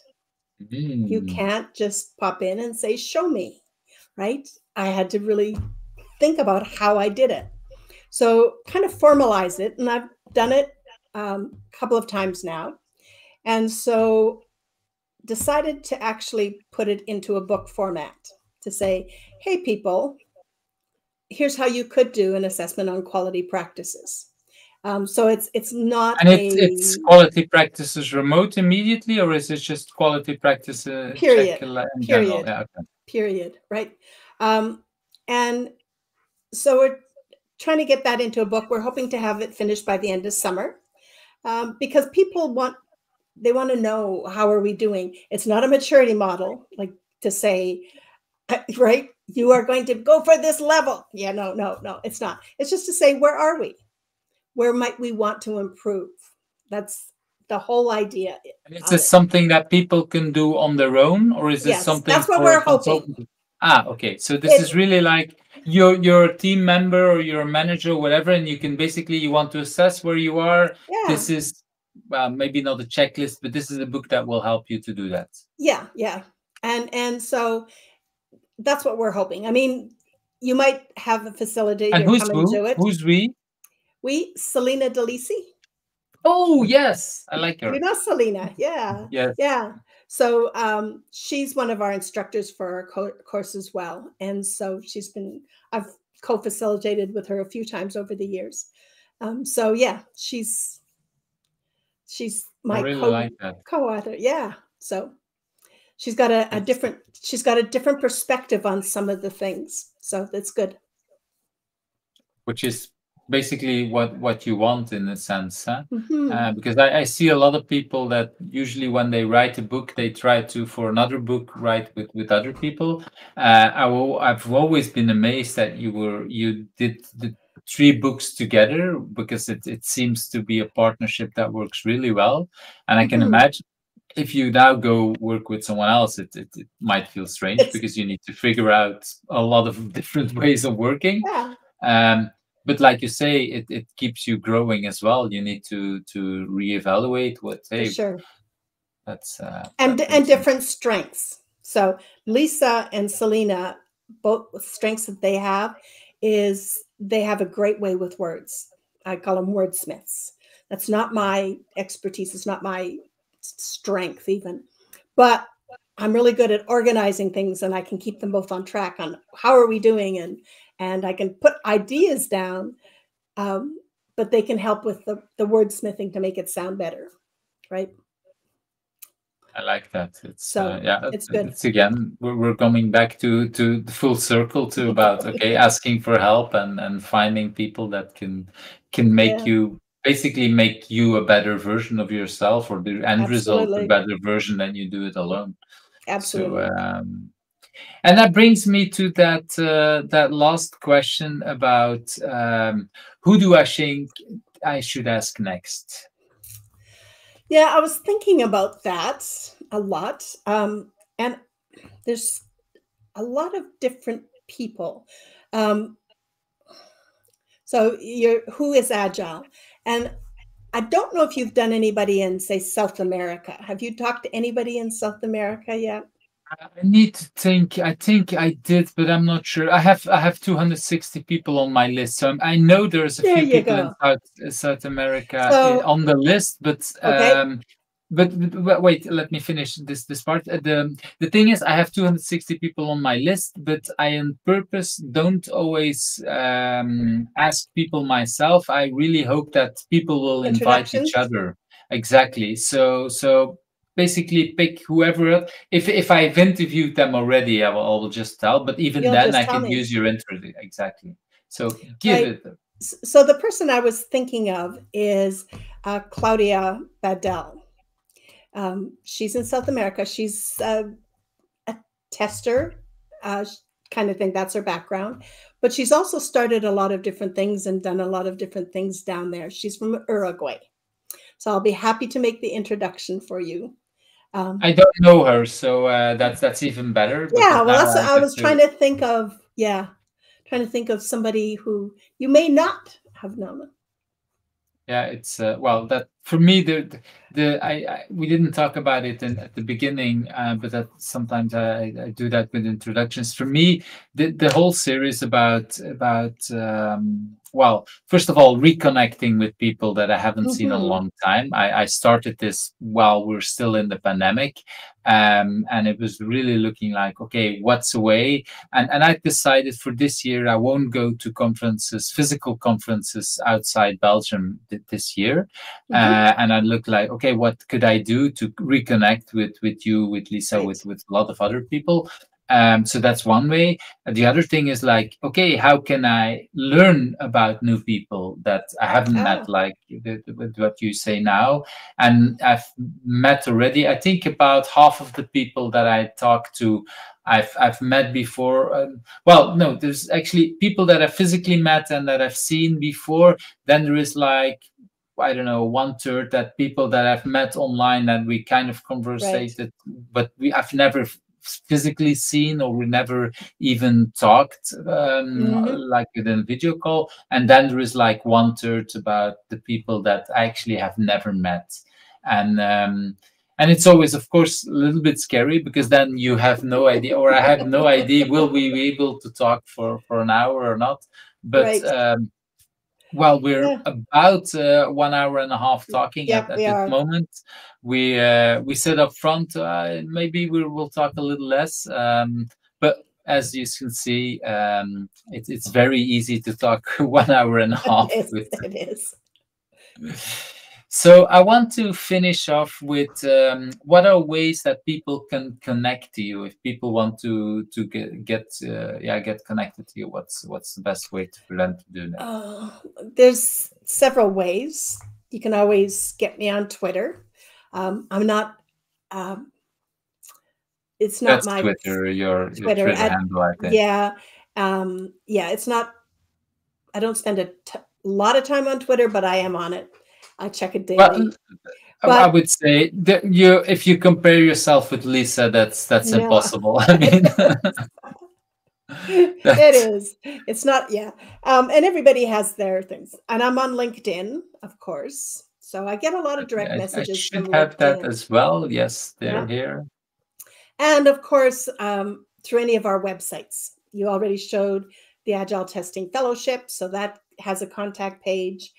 You can't just pop in and say, show me, right? I had to really think about how I did it. So kind of formalize it. And I've done it a couple of times now. And so decided to actually put it into a book format to say, hey, people, here's how you could do an assessment on quality practices. So it's not and it's quality practices remote immediately, or is it just quality practice period, check in period, general? Yeah, okay. Period, right? And so we're trying to get that into a book. We're hoping to have it finished by the end of summer, because people want to know, how are we doing? It's not a maturity model, like to say, right, you are going to go for this level. Yeah, no, it's not. It's just to say, where are we? Where might we want to improve? That's the whole idea. And is this something that people can do on their own, or is this something that's what for we're a consultant? hoping. Okay. So this is really like you're a team member or you're a manager or whatever, and you can basically, you want to assess where you are. Yeah. This is, well, maybe not a checklist, but this is a book that will help you to do that. Yeah. And so that's what we're hoping. I mean, you might have a facilitator come and do it. Who's we? We, Selena Delisi. Oh, yes. I like her. You know Selena. Yeah. Yes. Yeah. So she's one of our instructors for our course as well. And so I've co-facilitated with her a few times over the years. So yeah, she's my co-author. Yeah. So she's got a different perspective on some of the things. So that's good. Which is basically what you want, in a sense, huh? Because I see a lot of people that usually when they write a book, they try to, for another book, write with other people. I've always been amazed that you did the 3 books together, because it seems to be a partnership that works really well. And I can imagine if you now go work with someone else, it might feel strange, because you need to figure out a lot of different ways of working. Yeah. But like you say, it keeps you growing as well. You need to reevaluate what. Hey, for sure. That's and different strengths. So Lisa and Selena, both strengths that they have is they have a great way with words. I call them wordsmiths. That's not my expertise. It's not my strength even, but I'm really good at organizing things, and I can keep them both on track on how are we doing, and I can put ideas down, but they can help with the wordsmithing to make it sound better, right? I like that. It's it's good. It's again, we're coming back to the full circle to about asking for help and finding people that can make you, basically make you a better version of yourself, or the end result a better version than you do it alone. Absolutely. So and that brings me to that last question about who do I think I should ask next? Yeah, I was thinking about that a lot. And there's a lot of different people. So who is agile? And I don't know if you've done anybody in, say, South America. Have you talked to anybody in South America yet? I need to think. I think I did, but I'm not sure. I have 260 people on my list, so I know there's a few people in South America on the list. But but wait, let me finish this part. The thing is, I have 260 people on my list, but I on purpose don't always ask people myself. I really hope that people will invite each other. Exactly. So basically pick whoever. If I've interviewed them already, I will just tell. But even then, I can use your interview. Exactly. So give it. So the person I was thinking of is Cladia Baddel. She's in South America. She's a tester, kind of thing. That's her background. But she's also started a lot of different things and done a lot of different things down there. She's from Uruguay. So I'll be happy to make the introduction for you. I don't know her, so that's even better. Yeah, well, that's what I was trying to think of. Yeah, trying to think of somebody who you may not have known. Yeah, it's well, that for me, we didn't talk about it at the beginning, but that sometimes I do that with introductions. For me, the whole series about well, first of all, reconnecting with people that I haven't seen in a long time. I started this while we're still in the pandemic, and it was really looking like, okay, what's a way? And I decided for this year I won't go to conferences, physical conferences outside Belgium this year. And I looked like, okay, what could I do to reconnect with you, with Lisa, with a lot of other people? So that's one way. The other thing is like, okay, how can I learn about new people that I haven't met, like with what you say now? And I've met already, I think about half of the people that I talk to, I've met before. Well, no, there's actually people that I've physically met and that I've seen before. Then there is like, I don't know, 1/3 that people that I've met online and we kind of conversated, but I've never physically seen, or we never even talked like within video call. And then there is like 1/3 about the people that I actually have never met. And it's always, of course, a little bit scary, because then you have no idea, or I have no idea, will we be able to talk for an hour or not? But well, we're about 1 hour and a half talking at this moment. We said up front, maybe we will talk a little less, but as you can see, it's very easy to talk 1 hour and a half. It is. So I want to finish off with what are ways that people can connect to you if people want to get connected to you. What's the best way for them to do that? There's several ways. You can always get me on Twitter. I'm not. It's not That's my Twitter. Your Twitter handle, I think. Yeah, it's not. I don't spend a lot of time on Twitter, but I am on it. I check it daily. Well, I would say that if you compare yourself with Lisa, that's impossible. I mean, it is. It's not. Yeah, and everybody has their things. And I'm on LinkedIn, of course, so I get a lot of direct messages. I should have that as well. Yes, they're here. And of course, through any of our websites. You already showed the Agile Testing Fellowship, so that has a contact page.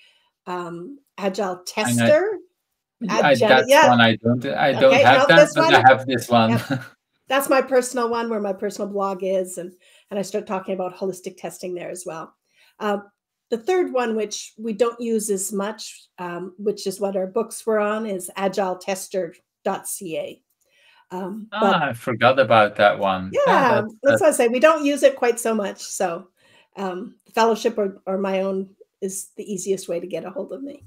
Agile Tester. That's one I don't have that, but I have this one. Yep. That's my personal one, where my personal blog is, and I start talking about holistic testing there as well. The third one, which we don't use as much, which is what our books were on, is agiletester.ca. I forgot about that one. Yeah, that's what I say. We don't use it quite so much. So the fellowship or my own is the easiest way to get a hold of me.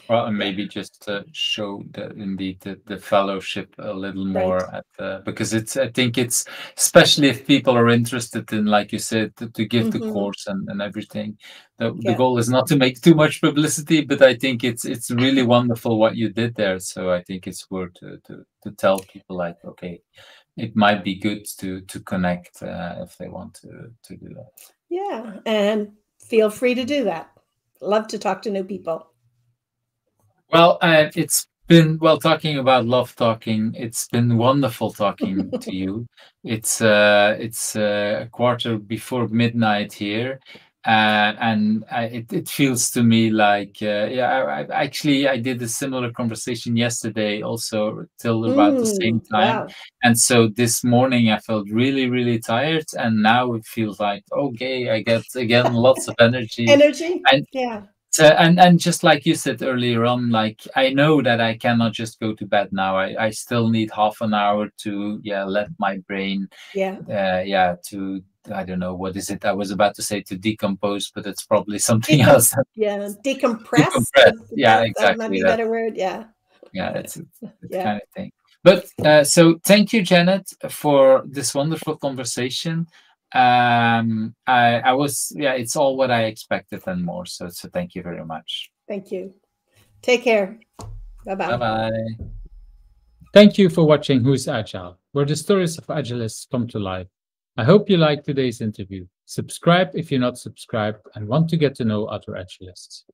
Well, and maybe just to show indeed the fellowship a little more because I think it's, especially if people are interested in, like you said, to give the course and everything. The goal is not to make too much publicity, but I think it's really wonderful what you did there. So I think it's worth to tell people, like, okay, it might be good to connect if they want to do that. Yeah, and feel free to do that. Love to talk to new people. Well, it's been, talking about love talking, it's been wonderful talking to you. It's a quarter before midnight here, and it feels to me like, I did a similar conversation yesterday, also till about the same time. Wow. And so this morning I felt really, really tired, and now it feels like, okay, I get again lots of energy. And just like you said earlier on, like, I know that I cannot just go to bed now. I still need half an hour to let my brain to, I don't know, what is it? I was about to say to decompose, but it's probably something else. Decompress. Yeah, exactly. That might be a better word. Yeah, it's kind of thing. But so thank you, Janet, for this wonderful conversation. I was, it's all what I expected and more. So thank you very much. Thank you. Take care. Bye-bye. Bye-bye. Thank you for watching Who's Agile, where the stories of agilists come to life. I hope you liked today's interview. Subscribe if you're not subscribed and want to get to know other agilists.